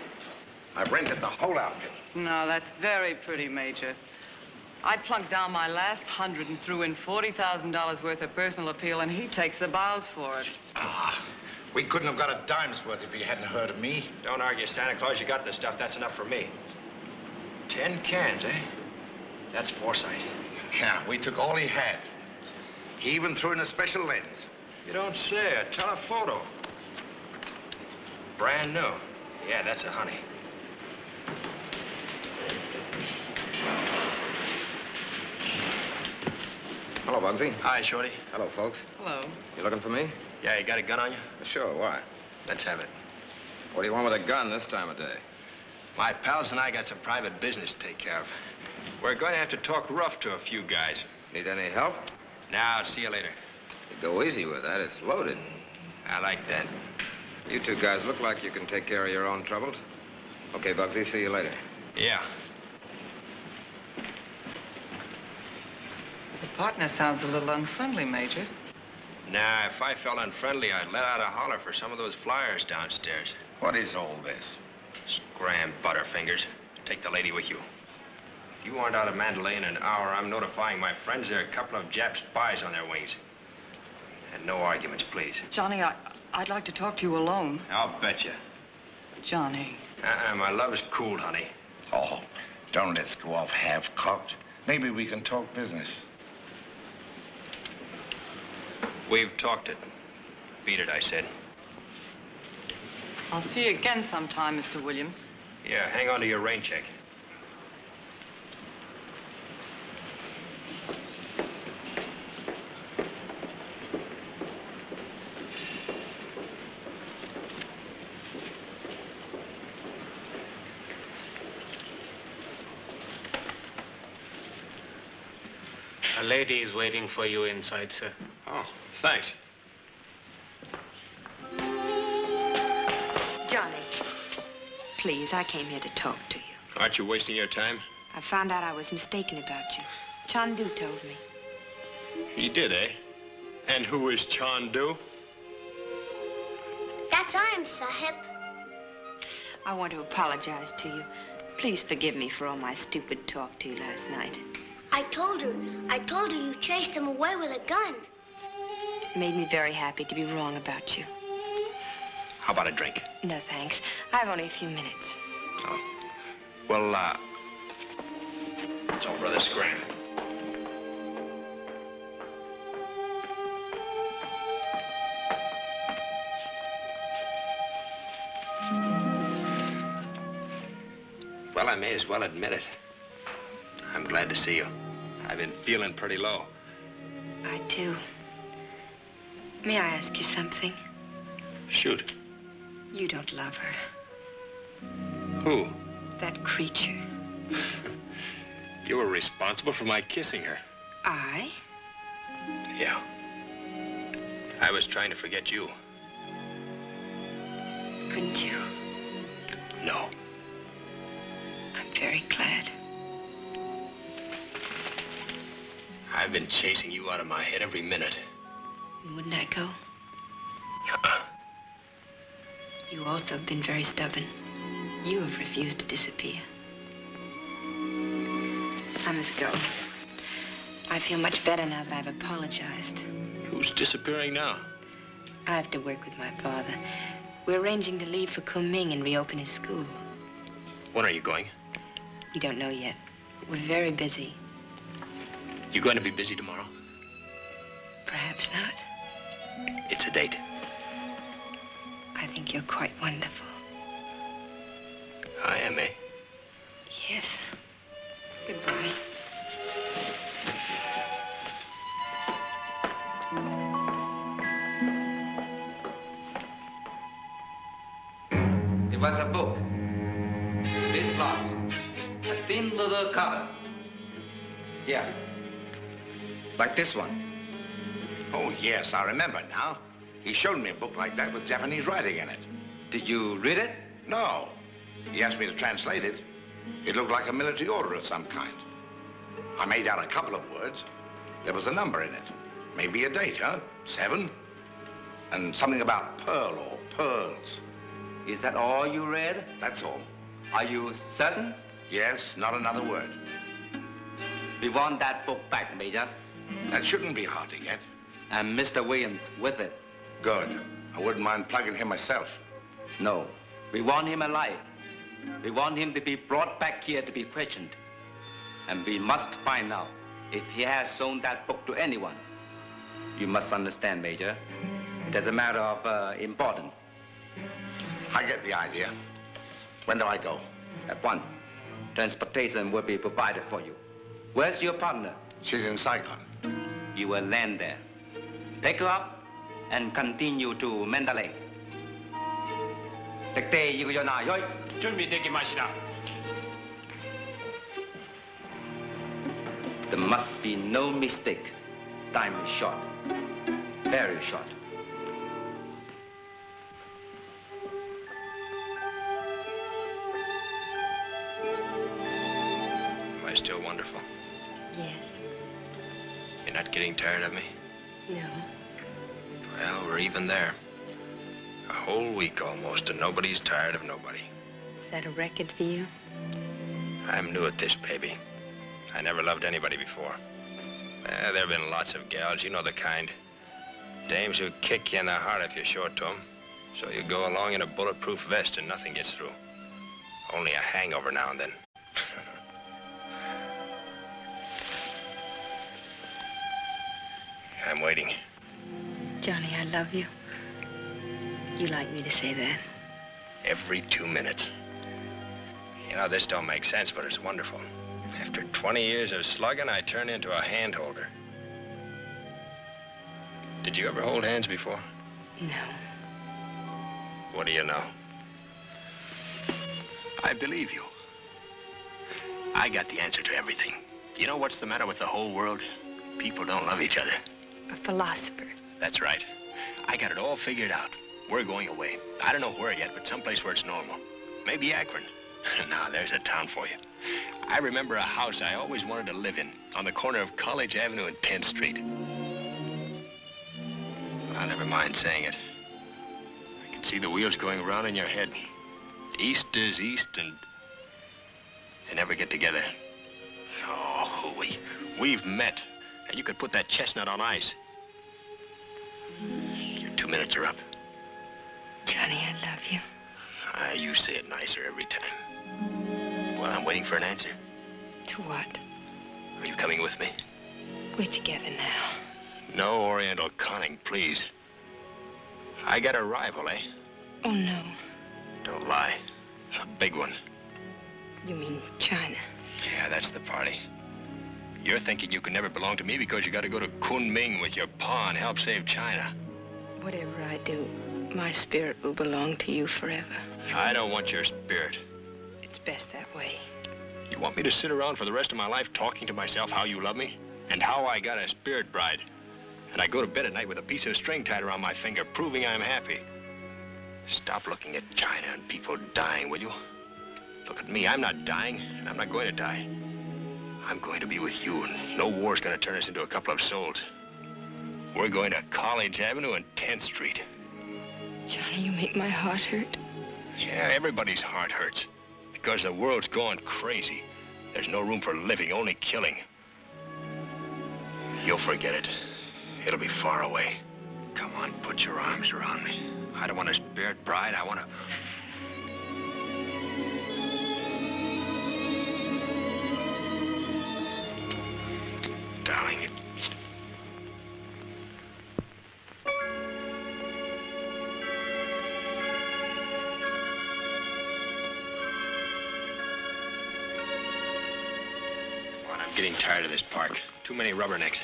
I've rented the whole outfit.
No, that's very pretty, Major. I plunked down my last 100 and threw in $40,000 worth of personal appeal, and he takes the bows for it.
Ah, we couldn't have got a dime's worth if you hadn't heard of me.
Don't argue, Santa Claus. You got the stuff. That's enough for me. 10 cans, eh? That's foresight.
Yeah, we took all he had. He even threw in a special lens.
You don't say. A telephoto. Brand new. Yeah, that's a honey.
Hello, Bugsy.
Hi, Shorty.
Hello, folks.
Hello.
You looking for me?
Yeah, you got a gun on you?
Sure, why?
Let's have it.
What do you want with a gun this time of day?
My pals and I got some private business to take care of. We're going to have to talk rough to a few guys.
Need any help?
Now, see you later.
You go easy with that. It's loaded.
I like that.
You two guys look like you can take care of your own troubles. Okay, Bugsy, see you later.
Yeah.
The partner sounds a little unfriendly, Major.
Nah, if I felt unfriendly, I'd let out a holler for some of those flyers downstairs.
What is all this?
Scram butterfingers. Take the lady with you. If you aren't out of Mandalay in an hour, I'm notifying my friends there are a couple of Jap spies on their wings. And no arguments, please.
Johnny, I'd like to talk to you alone.
I'll bet you.
Johnny.
My love is cool, honey.
Oh, don't let's go off half-cocked. Maybe we can talk business.
We've talked it. Beat it, I said.
I'll see you again sometime, Mr. Williams.
Yeah, hang on to your rain check.
A lady is waiting for you inside, sir.
Oh, thanks.
Johnny, please, I came here to talk to you.
Aren't you wasting your time?
I found out I was mistaken about you. Chandu told me.
He did, eh? And who is Chandu?
That's I am, Sahib.
I want to apologize to you. Please forgive me for all my stupid talk to you last night.
I told her you chased him away with a gun.
It made me very happy to be wrong about you.
How about a drink?
No, thanks. I have only a few minutes.
Oh. Well, it's all Brother Scram. Well, I may as well admit it. I'm glad to see you. I've been feeling pretty low.
I, too. May I ask you something?
Shoot.
You don't love her.
Who?
That creature.
You were responsible for my kissing her.
I?
Yeah. I was trying to forget you.
Couldn't you?
No.
I'm very glad.
I've been chasing you out of my head every minute.
Wouldn't I go?
Uh-uh.
You also have been very stubborn. You have refused to disappear. I must go. I feel much better now that I've apologized.
Who's disappearing now?
I have to work with my father. We're arranging to leave for Kunming and reopen his school.
When are you going?
We don't know yet. We're very busy.
You going to be busy tomorrow?
Perhaps not.
It's a date.
I think you're quite wonderful.
I am, eh?
Yes. Goodbye.
It was a book. This large. A thin little cover. Yeah. Like this one.
Oh, yes, I remember now. He showed me a book like that with Japanese writing in it.
Did you read it?
No. He asked me to translate it. It looked like a military order of some kind. I made out a couple of words. There was a number in it. Maybe a date, huh? 7. And something about pearl or pearls.
Is that all you read?
That's all.
Are you certain?
Yes, not another word.
We want that book back, Major.
That shouldn't be hard to get.
And Mr. Williams with it.
Good. I wouldn't mind plugging him myself.
No. We want him alive. We want him to be brought back here to be questioned. And we must find out if he has shown that book to anyone. You must understand, Major. It is a matter of importance.
I get the idea. When do I go?
At once. Transportation will be provided for you. Where's your partner?
She's in Saigon.
You will land there. Pick her up and continue to Mandalay. There must be no mistake. Time is short. Very short.
Am I still wonderful?
Yes.
You're not getting tired of me?
No.
Well, we're even there. A whole week almost, and nobody's tired of nobody.
Is that a record for you?
I'm new at this, baby. I never loved anybody before. There have been lots of gals, you know the kind. Dames who kick you in the heart if you show it to them. So you go along in a bulletproof vest and nothing gets through. Only a hangover now and then. I'm waiting.
Johnny, I love you. You like me to say that?
Every 2 minutes. You know, this don't make sense, but it's wonderful. After 20 years of slugging, I turn into a hand holder. Did you ever hold hands before?
No.
What do you know? I believe you. I got the answer to everything. You know what's the matter with the whole world? People don't love each other.
A philosopher.
That's right. I got it all figured out. We're going away. I don't know where yet, but someplace where it's normal. Maybe Akron. Now, there's a town for you. I remember a house I always wanted to live in, on the corner of College Avenue and 10th Street. Well, never mind saying it. I can see the wheels going around in your head. East is east, and they never get together. Oh, we've met, and you could put that chestnut on ice. Your 2 minutes are up.
Johnny, I love you.
You say it nicer every time. Well, I'm waiting for an answer.
To what?
Are you coming with me?
We're together now.
No Oriental conning, please. I got a rival, eh?
Oh, no.
Don't lie. A big one.
You mean China?
Yeah, that's the party. You're thinking you can never belong to me because you got to go to Kunming with your pa and help save China.
Whatever I do, my spirit will belong to you forever.
I don't want your spirit.
It's best that way.
You want me to sit around for the rest of my life talking to myself how you love me? And how I got a spirit bride? And I go to bed at night with a piece of string tied around my finger, proving I'm happy. Stop looking at China and people dying, will you? Look at me. I'm not dying, and I'm not going to die. I'm going to be with you, and no war's going to turn us into a couple of souls. We're going to College Avenue and 10th Street.
Johnny, you make my heart hurt.
Yeah, everybody's heart hurts. Because the world's gone crazy. There's no room for living, only killing. You'll forget it. It'll be far away. Come on, put your arms around me. I don't want a spirit bride. I want to... Darling, I'm getting tired of this park. Too many rubbernecks.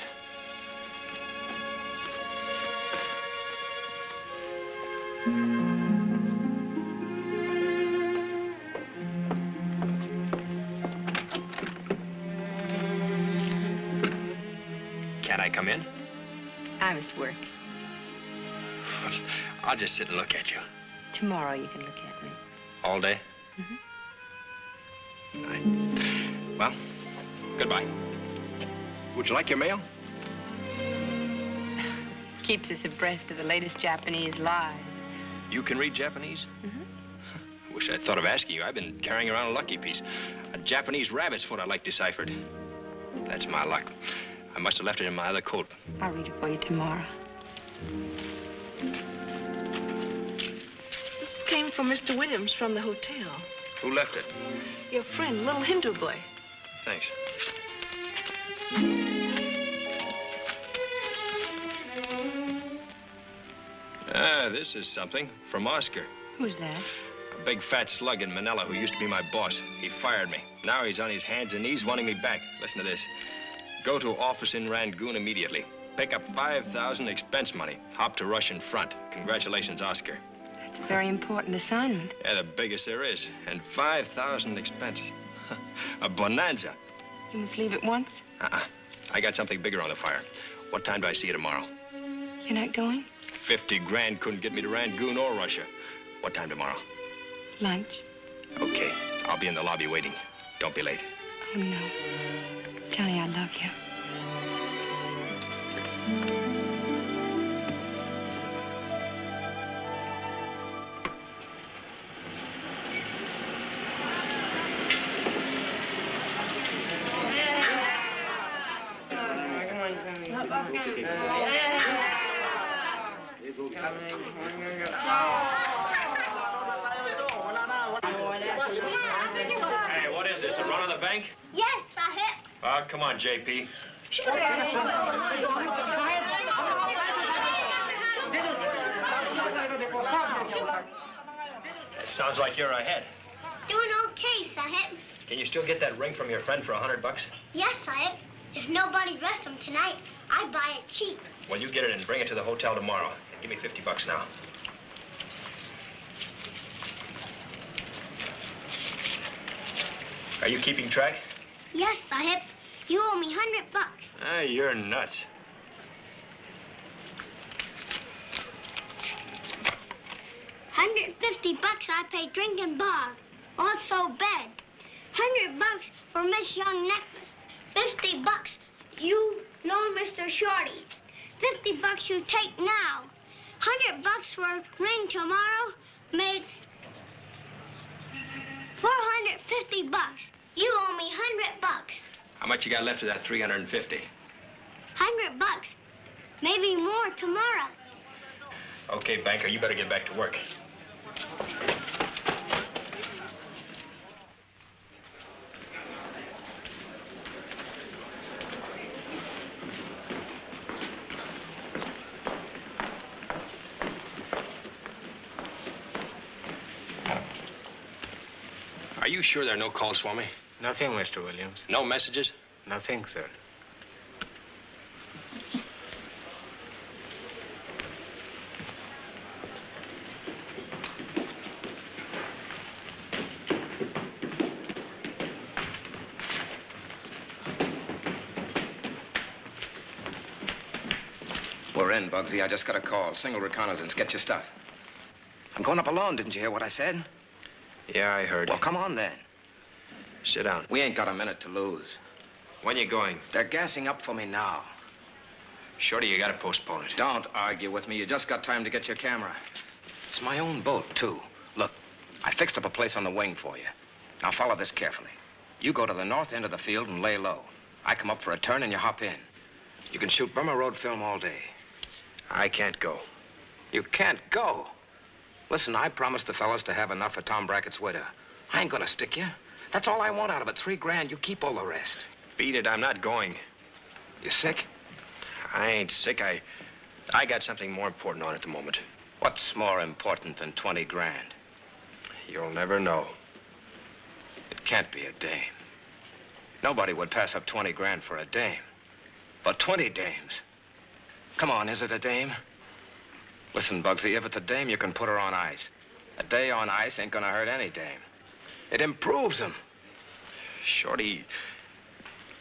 Can I come in?
I must work.
I'll just sit and look at you.
Tomorrow you can look at me.
All day?
Mm-hmm.
Well, goodbye. Would you like your mail?
Keeps us abreast of the latest Japanese lies.
You can read Japanese?
Mm-hmm.
Wish I'd thought of asking you. I've been carrying around a lucky piece. A Japanese rabbit's foot I like deciphered. That's my luck. I must have left it in my other coat.
I'll read it for you tomorrow.
This came from Mr. Williams from the hotel.
Who left it?
Your friend, little Hindu boy.
Thanks. Ah, this is something from Oscar.
Who's that?
A big fat slug in Manila who used to be my boss. He fired me. Now he's on his hands and knees wanting me back. Listen to this. Go to office in Rangoon immediately. Pick up 5,000 expense money. Hop to Russian front. Congratulations, Oscar.
That's a very important assignment.
Yeah, the biggest there is. And 5,000 expenses. A bonanza.
You must leave at once?
I got something bigger on the fire. What time do I see you tomorrow?
You're not going?
50 grand couldn't get me to Rangoon or Russia. What time tomorrow?
Lunch.
Okay. I'll be in the lobby waiting. Don't be late.
Oh, no. Johnny, I love you.
Hey, what is this, a run on the bank?
Yes, Sahib.
Come on, JP. It sounds like you're ahead.
Doing okay, Sahib.
Can you still get that ring from your friend for $100?
Yes, Sahib. If nobody dressed them tonight, I buy it cheap.
Well, you get it and bring it to the hotel tomorrow. Give me $50 now. Are you keeping track?
Yes, Sahib. You owe me $100.
Ah, you're nuts.
$150 I pay drink and bar. Also bed. $100 for Miss Young necklace. $50 you loan Mr. Shorty. $50 you take now. $100 for ring tomorrow makes $450. You owe me $100.
How much you got left of that $350?
$100. Maybe more tomorrow.
Okay, banker, you better get back to work. Are you sure there are no calls for me?
Nothing, Mr. Williams.
No messages?
Nothing, sir.
We're in, Bugsy. I just got a call. Single reconnaissance. Get your stuff. I'm going up alone. Didn't you hear what I said?
Yeah, I heard.
Well, come on then.
Sit down.
We ain't got a minute to lose.
When you going?
They're gassing up for me now.
Shorty, you gotta postpone it.
Don't argue with me. You just got time to get your camera. It's my own boat, too. Look, I fixed up a place on the wing for you. Now, follow this carefully. You go to the north end of the field and lay low. I come up for a turn and you hop in. You can shoot Burma Road film all day.
I can't go.
You can't go? Listen, I promised the fellas to have enough for Tom Brackett's widow. I ain't gonna stick you. That's all I want out of it. $3 grand. You keep all the rest.
Beat it. I'm not going.
You sick?
I ain't sick. I got something more important on at the moment.
What's more important than 20 grand?
You'll never know.
It can't be a dame. Nobody would pass up 20 grand for a dame. But 20 dames. Come on, is it a dame? Listen, Bugsy, if it's a dame, you can put her on ice. A day on ice ain't gonna hurt any dame. It improves them.
Shorty,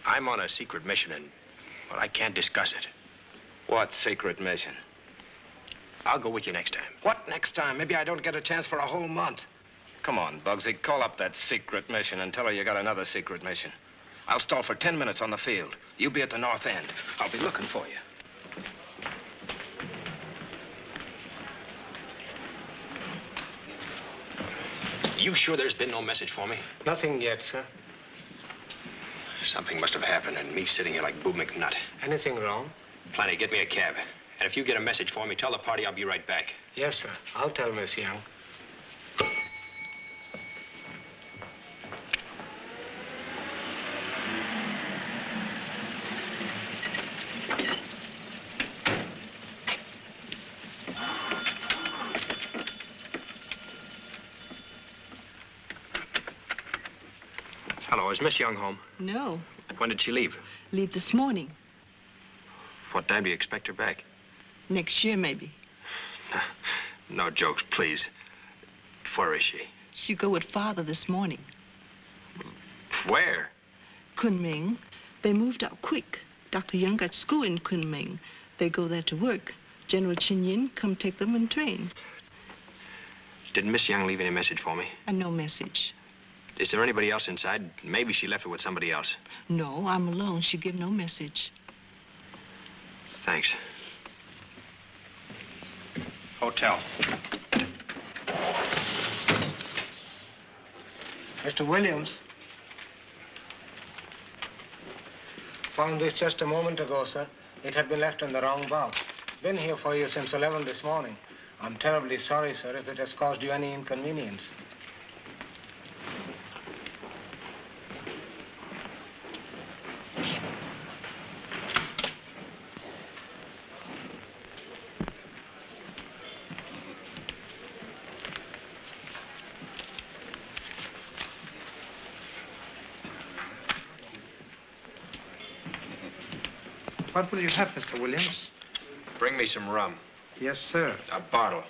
I'm on a secret mission and, well, I can't discuss it.
What secret mission?
I'll go with you next time.
What next time? Maybe I don't get a chance for a whole month. Come on, Bugsy, call up that secret mission and tell her you got another secret mission. I'll stall for 10 minutes on the field. You be at the north end. I'll be looking for you.
You sure there's been no message for me?
Nothing yet, sir.
Something must have happened, and me sitting here like Boo McNutt.
Anything wrong?
Plenty. Get me a cab. And if you get a message for me, tell the party I'll be right back.
Yes, sir. I'll tell Miss Young.
Hello, is Miss Young home?
No.
When did she leave?
Leave this morning.
What time do you expect her back?
Next year, maybe.
No jokes, please. Where is she?
She go with Father this morning.
Where?
Kunming. They moved out quick. Dr. Young got school in Kunming. They go there to work. General Chin Yin come take them in train.
Did Miss Young leave any message for me?
No message.
Is there anybody else inside? Maybe she left it with somebody else.
No, I'm alone. She give no message.
Thanks. Hotel.
Mr. Williams. Found this just a moment ago, sir. It had been left in the wrong box. Been here for you since 11 this morning. I'm terribly sorry, sir, if it has caused you any inconvenience. What will you have, Mr. Williams?
Bring me some rum.
Yes, sir.
A bottle.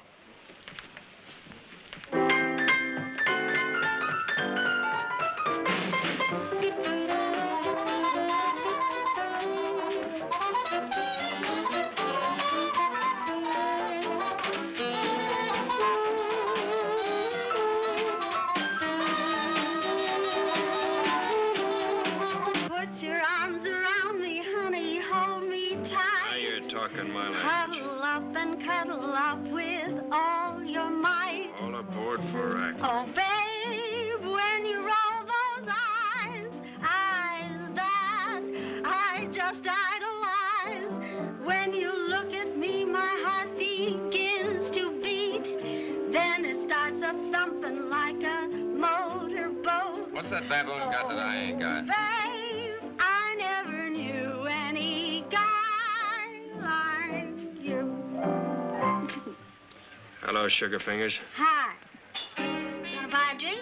That baboon got that I ain't got?
Babe, I never knew any guy like you.
Hello, Sugar Fingers.
Hi. Want to buy a drink?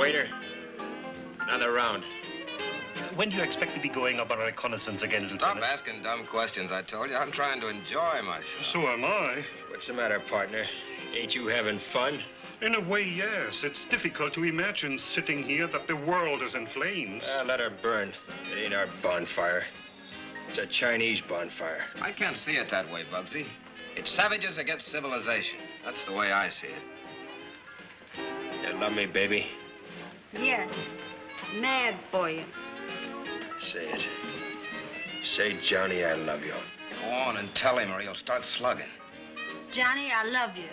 Waiter. Another round.
When do you expect to be going up on a reconnaissance again,
Stop
Lieutenant?
asking dumb questions, I told you. I'm trying to enjoy myself.
So am I.
What's the matter, partner? Ain't you having fun?
In a way, yes. It's difficult to imagine sitting here that the world is in flames.
Let her burn. It ain't our bonfire. It's a Chinese bonfire.
I can't see it that way, Bugsy. It's savages against civilization. That's the way I see it.
You love me, baby?
Yes. Mad for you.
Say it. Say, Johnny, I love you.
Go on and tell him or he'll start slugging.
Johnny, I love you.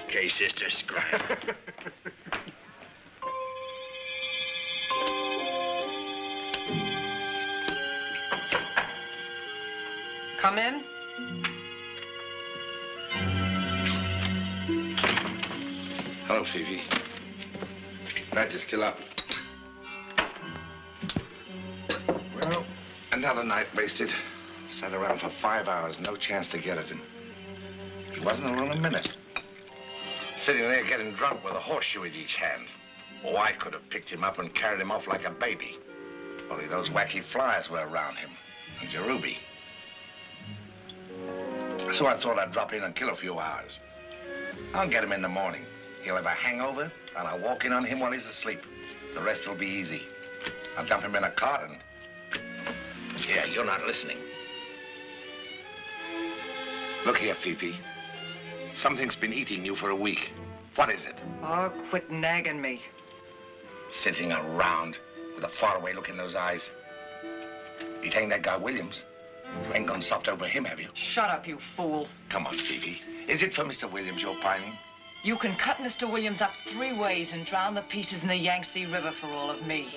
Okay, sister, scrap.
Come in.
Hello, Fifi. Glad you're still up. Well, another night wasted. Sat around for 5 hours, no chance to get at him. He wasn't alone a minute. Sitting there getting drunk with a horseshoe in each hand. Oh, I could have picked him up and carried him off like a baby. Only those wacky flies were around him. And Jerubi. So I thought I'd drop in and kill a few hours. I'll get him in the morning. He'll have a hangover, and I'll walk in on him while he's asleep. The rest will be easy. I'll dump him in a cart and... Yeah, you're not listening. Look here, Fifi. Something's been eating you for a week. What is it?
Oh, quit nagging me.
Sitting around with a faraway look in those eyes. It ain't that guy Williams. You ain't gone soft over him, have you?
Shut up, you fool.
Come on, Fifi. Is it for Mr. Williams you're pining?
You can cut Mr. Williams up 3 ways and drown the pieces in the Yangtze River for all of me.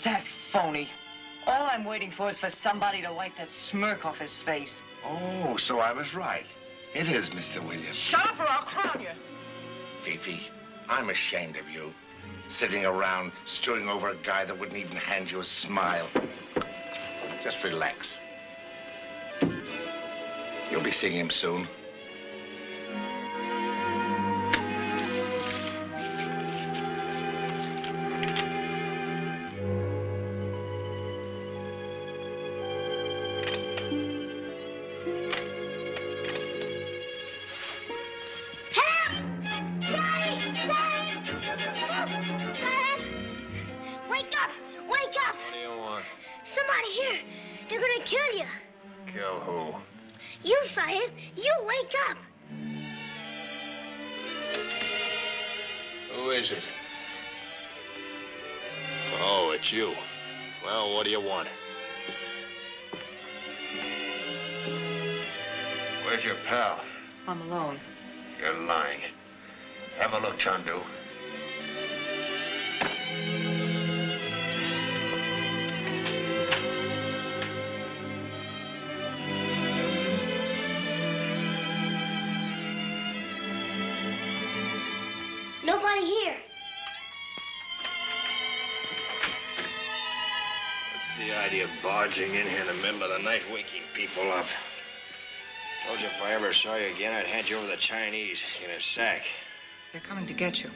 That phony. All I'm waiting for is for somebody to wipe that smirk off his face.
Oh, so I was right. It is Mr. Williams.
Shut up or I'll crown you.
Fifi, I'm ashamed of you. Sitting around stewing over a guy that wouldn't even hand you a smile. Just relax. You'll be seeing him soon.
You. Well, what do you want? Where's your pal?
I'm alone.
You're lying. Have a look, Chandu.
Nobody here.
The idea of barging in here in the middle of the night, waking people up. Told you if I ever saw you again, I'd hand you over to the Chinese in a sack.
They're coming to get you.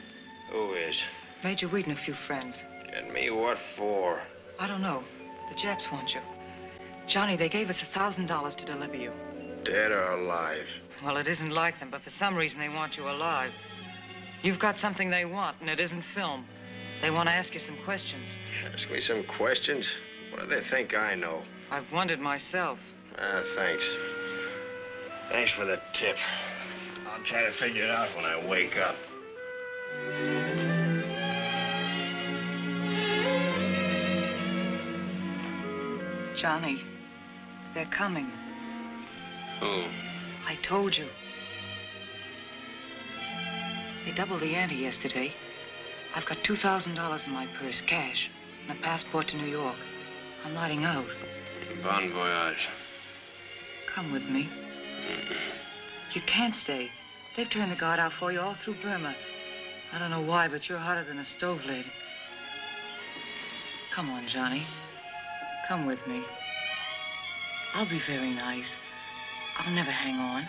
Who is?
Major Wheat and a few friends.
And me what for?
I don't know. The Japs want you. Johnny, they gave us $1,000 to deliver you.
Dead or alive?
Well, it isn't like them, but for some reason they want you alive. You've got something they want, and it isn't film. They want to ask you some questions.
Ask me some questions? What do they think I know?
I've wondered myself.
Thanks. Thanks for the tip. I'll try to figure it out when I wake up.
Johnny, they're coming.
Who?
I told you. They doubled the ante yesterday. I've got $2,000 in my purse, cash, and a passport to New York. I'm lighting out.
Bon voyage.
Come with me. You can't stay. They've turned the guard out for you all through Burma. I don't know why, but you're hotter than a stove lid. Come on, Johnny. Come with me. I'll be very nice. I'll never hang on.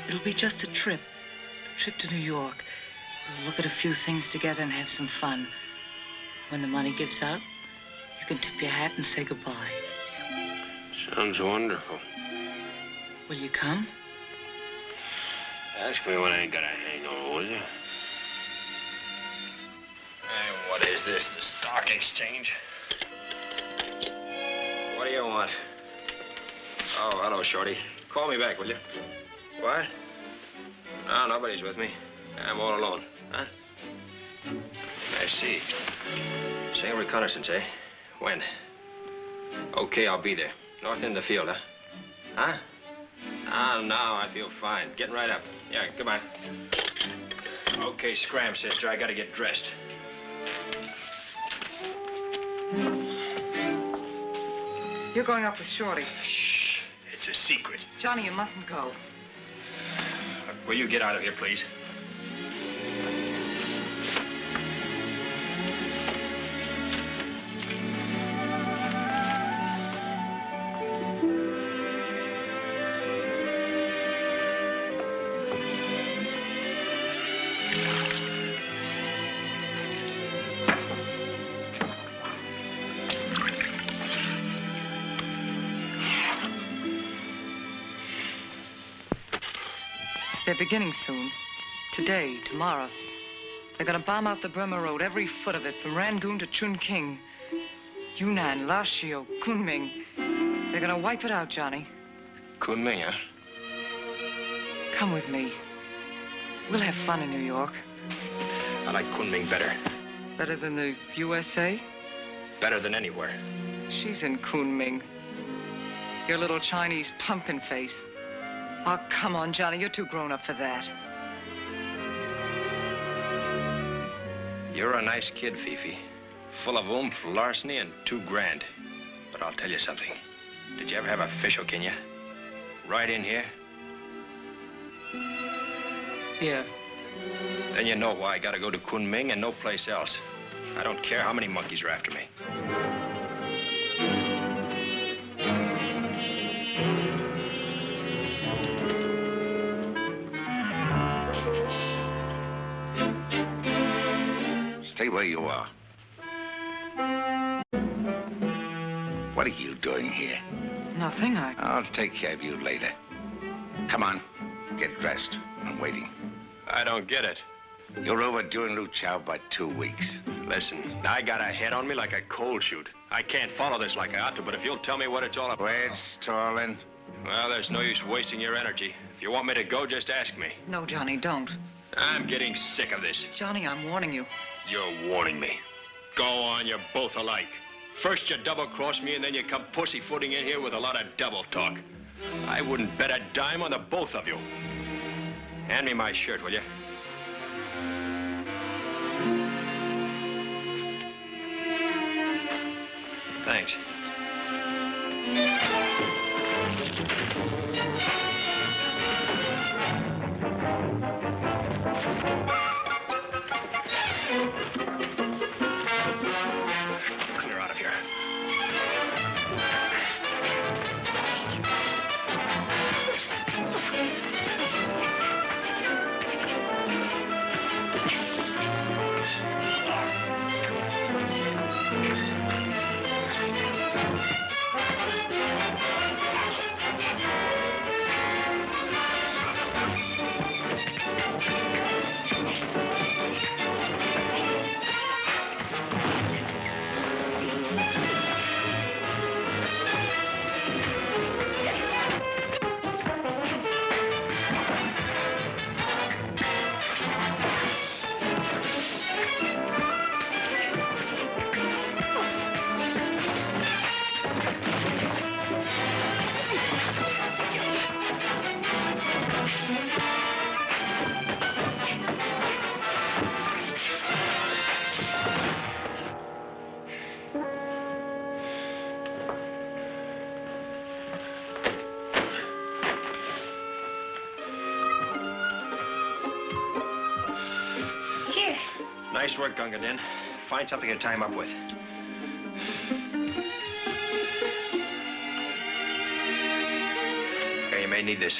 It'll be just a trip. The trip to New York. We'll look at a few things together and have some fun. When the money gives out, you can tip your hat and say goodbye.
Sounds wonderful.
Will you come?
Ask me when I ain't got a hangover, will you? Hey, what is this, the stock exchange? What do you want? Oh, hello, Shorty. Call me back, will you? What? No, nobody's with me. I'm all alone. Huh? I see. Saying reconnaissance, eh? When? Okay, I'll be there. North end of the field, huh? Huh? Oh, no, I feel fine. Getting right up. Yeah, goodbye. Okay, scram, sister. I gotta get dressed.
You're going up with Shorty.
Shh. It's a secret.
Johnny, you mustn't go.
Will you get out of here, please?
They're beginning soon. Today, tomorrow. They're gonna bomb out the Burma Road, every foot of it, from Rangoon to Chungking. Yunnan, Lashio, Kunming. They're gonna wipe it out, Johnny.
Kunming, huh?
Come with me. We'll have fun in New York.
I like Kunming better.
Better than the USA?
Better than anywhere.
She's in Kunming. Your little Chinese pumpkin face. Oh, come on, Johnny. You're too grown up for that.
You're a nice kid, Fifi. Full of oomph, larceny, and $2,000. But I'll tell you something. Did you ever have a fish hook in you? Right in here?
Yeah.
Then you know why I gotta go to Kunming and no place else. I don't care how many monkeys are after me.
Stay where you are. What are you doing here?
Nothing.
I'll take care of you later. Come on, get dressed. I'm waiting.
I don't get it.
You're overdue in Luchow by 2 weeks.
Listen, I got a head on me like a cold shoot. I can't follow this like I ought to, but if you'll tell me what it's all about...
Quit stalling.
Well, there's no use wasting your energy. If you want me to go, just ask me.
No, Johnny, don't.
I'm getting sick of this.
Johnny, I'm warning you.
You're warning me. Go on, you're both alike. First you double-cross me, and then you come pussyfooting in here with a lot of double talk. I wouldn't bet a dime on the both of you. Hand me my shirt, will you? Thanks. Clear out of here. Nice work, Gunga Din. Find something to tie him up with. Here, you may need this.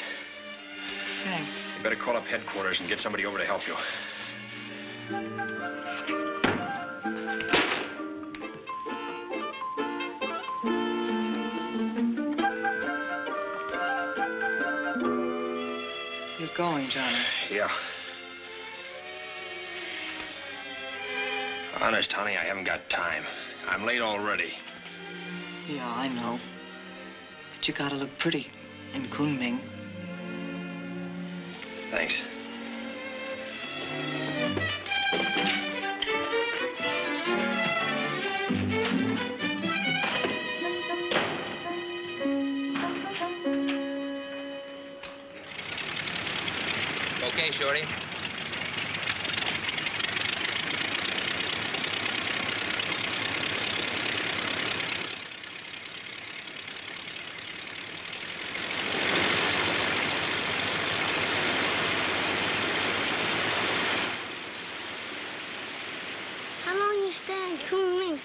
Thanks.
You better call up headquarters and get somebody over to help you.
You're going, Johnny.
Yeah. Honest, honey, I haven't got time. I'm late already.
Yeah, I know. But you gotta look pretty in Kunming.
Thanks.
Okay, Shorty.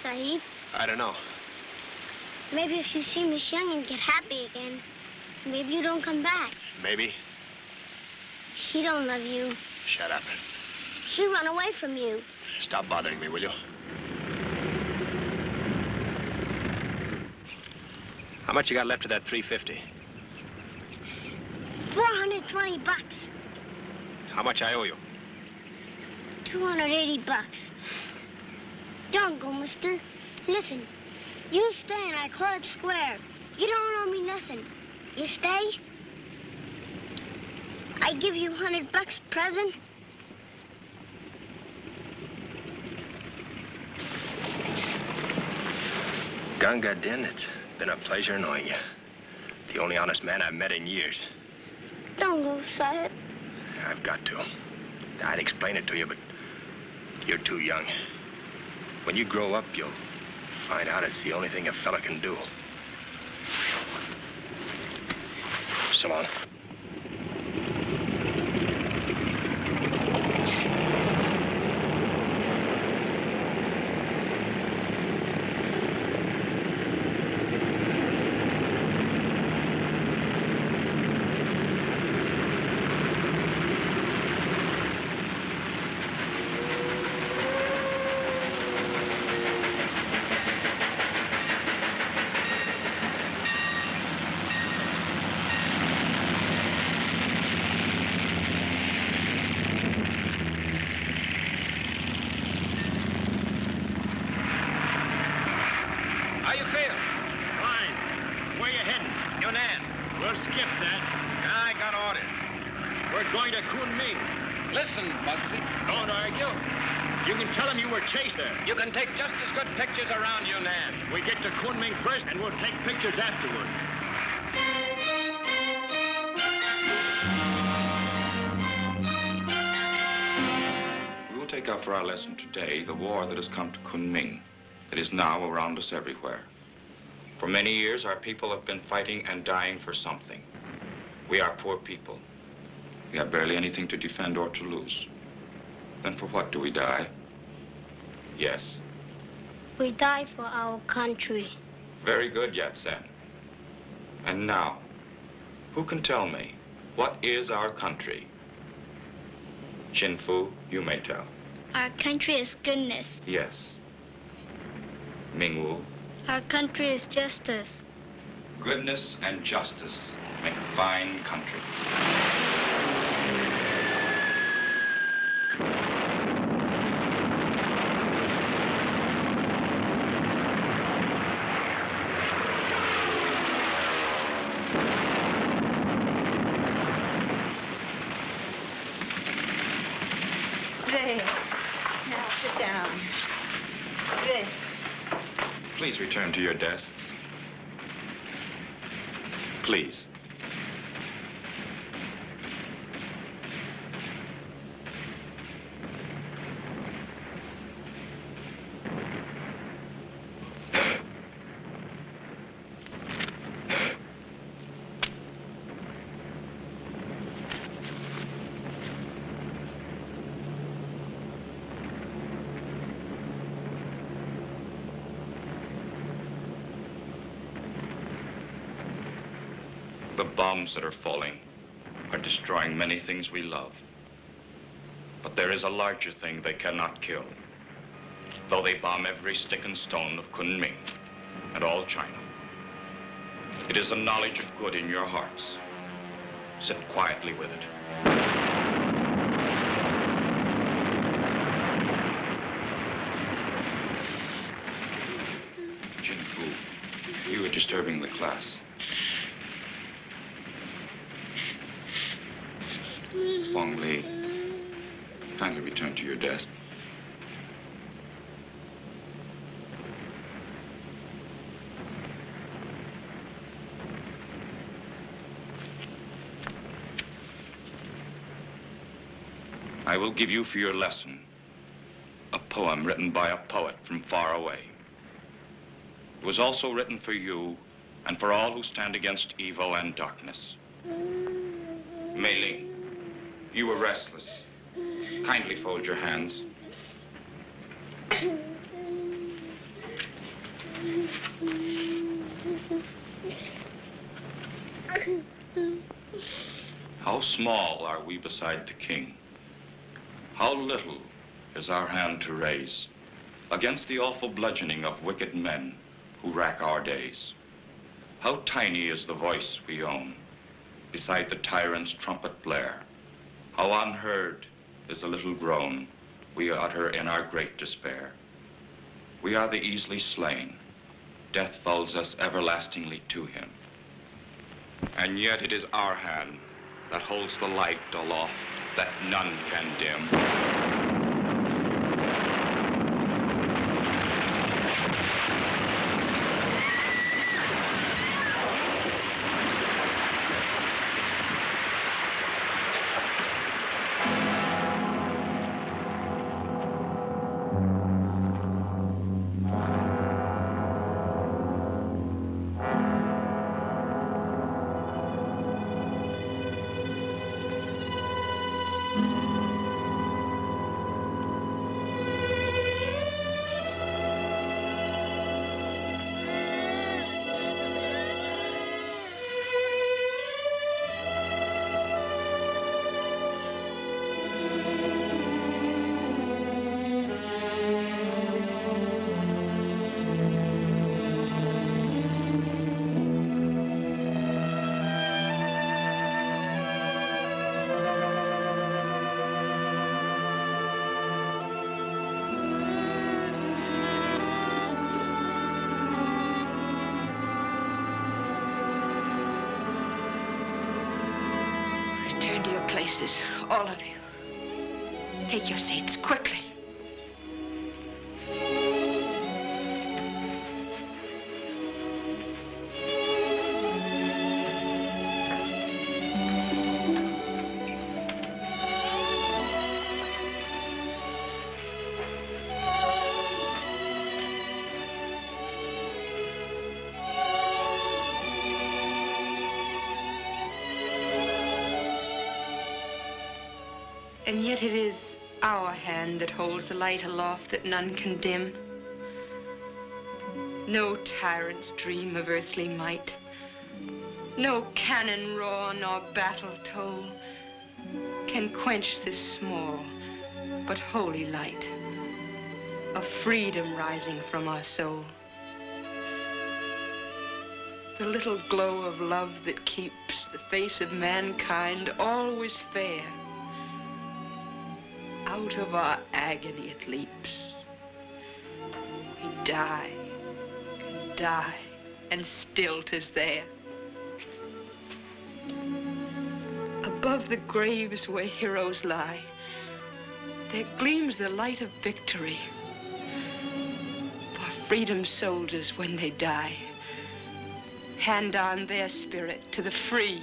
Sahib.
I don't know.
Maybe if you see Miss Young and get happy again, maybe you don't come back.
Maybe.
She don't love you.
Shut up.
She run away from you.
Stop bothering me, will you? How much you got left of that $350?
$420.
How much I owe you?
$280. Don't go, mister. Listen, you stay and I call it square. You don't owe me nothing. You stay? I give you $100 present.
Gunga Din, it's been a pleasure knowing you. The only honest man I've met in years.
Don't go, Sahib.
I've got to. I'd explain it to you, but You're too young. When you grow up, you'll find out it's the only thing a fella can do. So long.
You can take just as good pictures around Yunnan.
We get to Kunming first, and we'll take pictures afterward.
We will take up for our lesson today the war that has come to Kunming, that is now around us everywhere. For many years, our people have been fighting and dying for something. We are poor people. We have barely anything to defend or to lose. Then for what do we die? Yes.
We die for our country.
Very good, Yat-sen. And now, who can tell me, what is our country? Chin-Fu, you may tell.
Our country is goodness.
Yes. Ming-Wu.
Our country is justice.
Goodness and justice make a fine country.
Now sit down. This.
Please return to your desks. Please. The bombs that are falling are destroying many things we love. But there is a larger thing they cannot kill. Though they bomb every stick and stone of Kunming and all China. It is the knowledge of good in your hearts. Sit quietly with it. Chin-Fu, you are disturbing the class. Wong Li, kindly return to your desk. I will give you for your lesson a poem written by a poet from far away. It was also written for you and for all who stand against evil and darkness. Mei Ling, you were restless. Kindly fold your hands. How small are we beside the king? How little is our hand to raise against the awful bludgeoning of wicked men who rack our days? How tiny is the voice we own beside the tyrant's trumpet blare? How unheard is the little groan we utter in our great despair? We are the easily slain. Death folds us everlastingly to him. And yet it is our hand that holds the light aloft that none can dim.
into your places, all of you. Take your seats, quickly. And yet it is our hand that holds the light aloft that none can dim. No tyrant's dream of earthly might, no cannon roar nor battle toll can quench this small but holy light of freedom rising from our soul. The little glow of love that keeps the face of mankind always fair. Out of our agony it leaps. We die, and die, and still 'tis there. Above the graves where heroes lie, there gleams the light of victory. For freedom's soldiers, when they die, hand on their spirit to the free.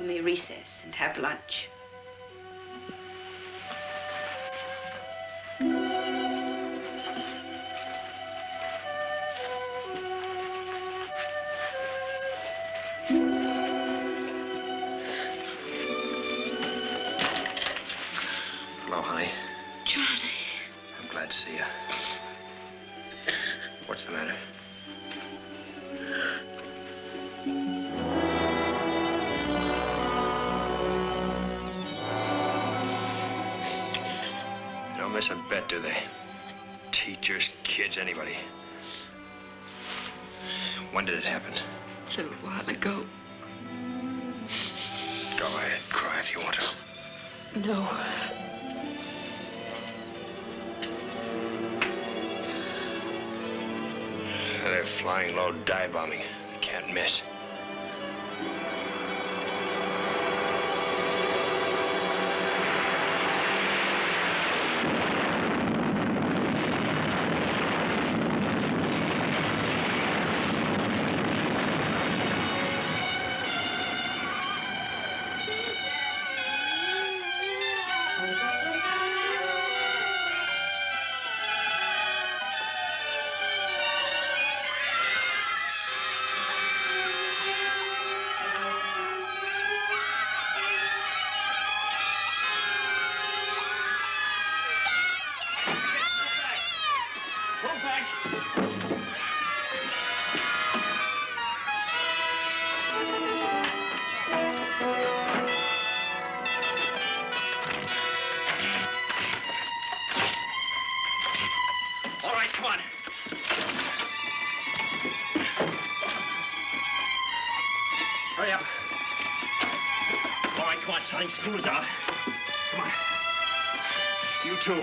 You may recess and have lunch.
Hello, honey.
Johnny.
I'm glad to see you. What's the matter? Don't miss a bet, do they? Teachers, kids, anybody. When did it happen?
A little while ago.
Go ahead, cry if you want to.
No.
They're flying low, dive bombing. Can't miss.
Hurry up. All right, come on, Sonny. School's out. Come on. You too.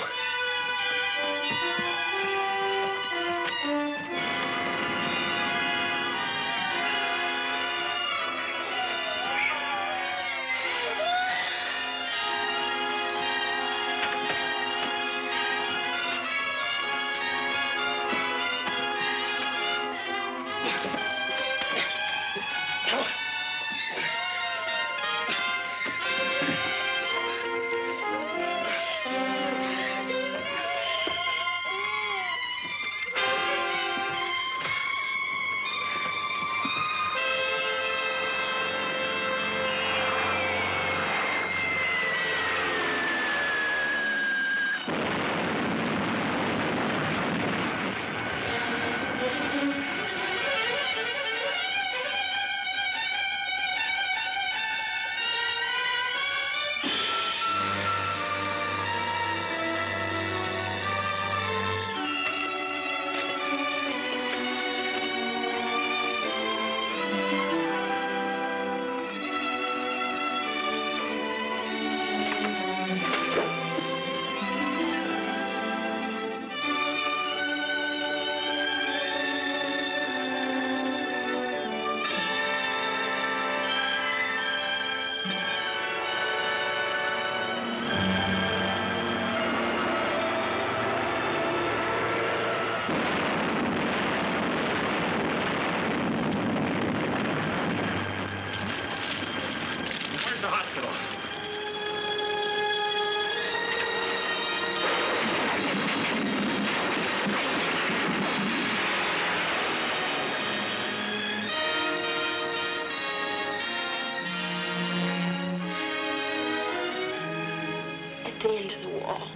the end of the wall.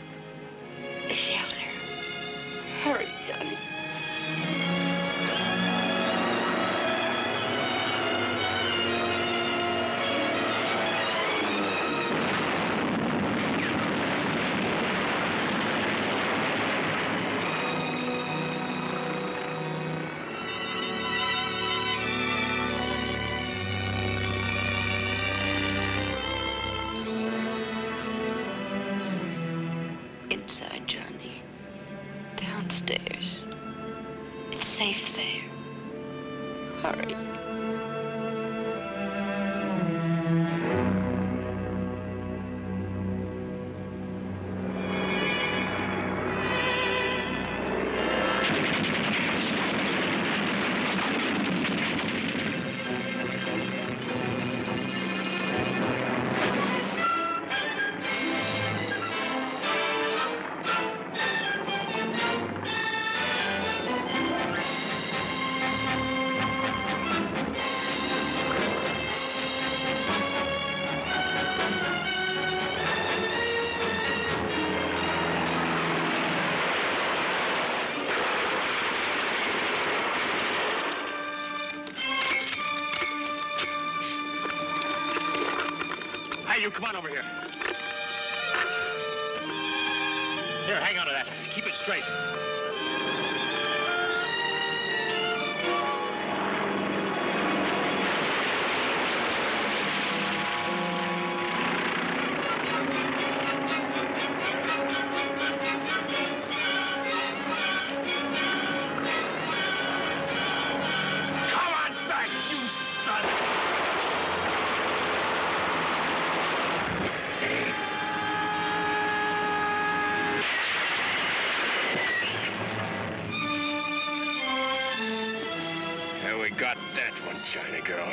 The shelter. Hurry, Johnny. Inside, Johnny. Downstairs. It's safe there. Hurry.
Hey, you come on over here. Here, hang on to that. Keep it straight. Come on back, you son! We got that one, China girl.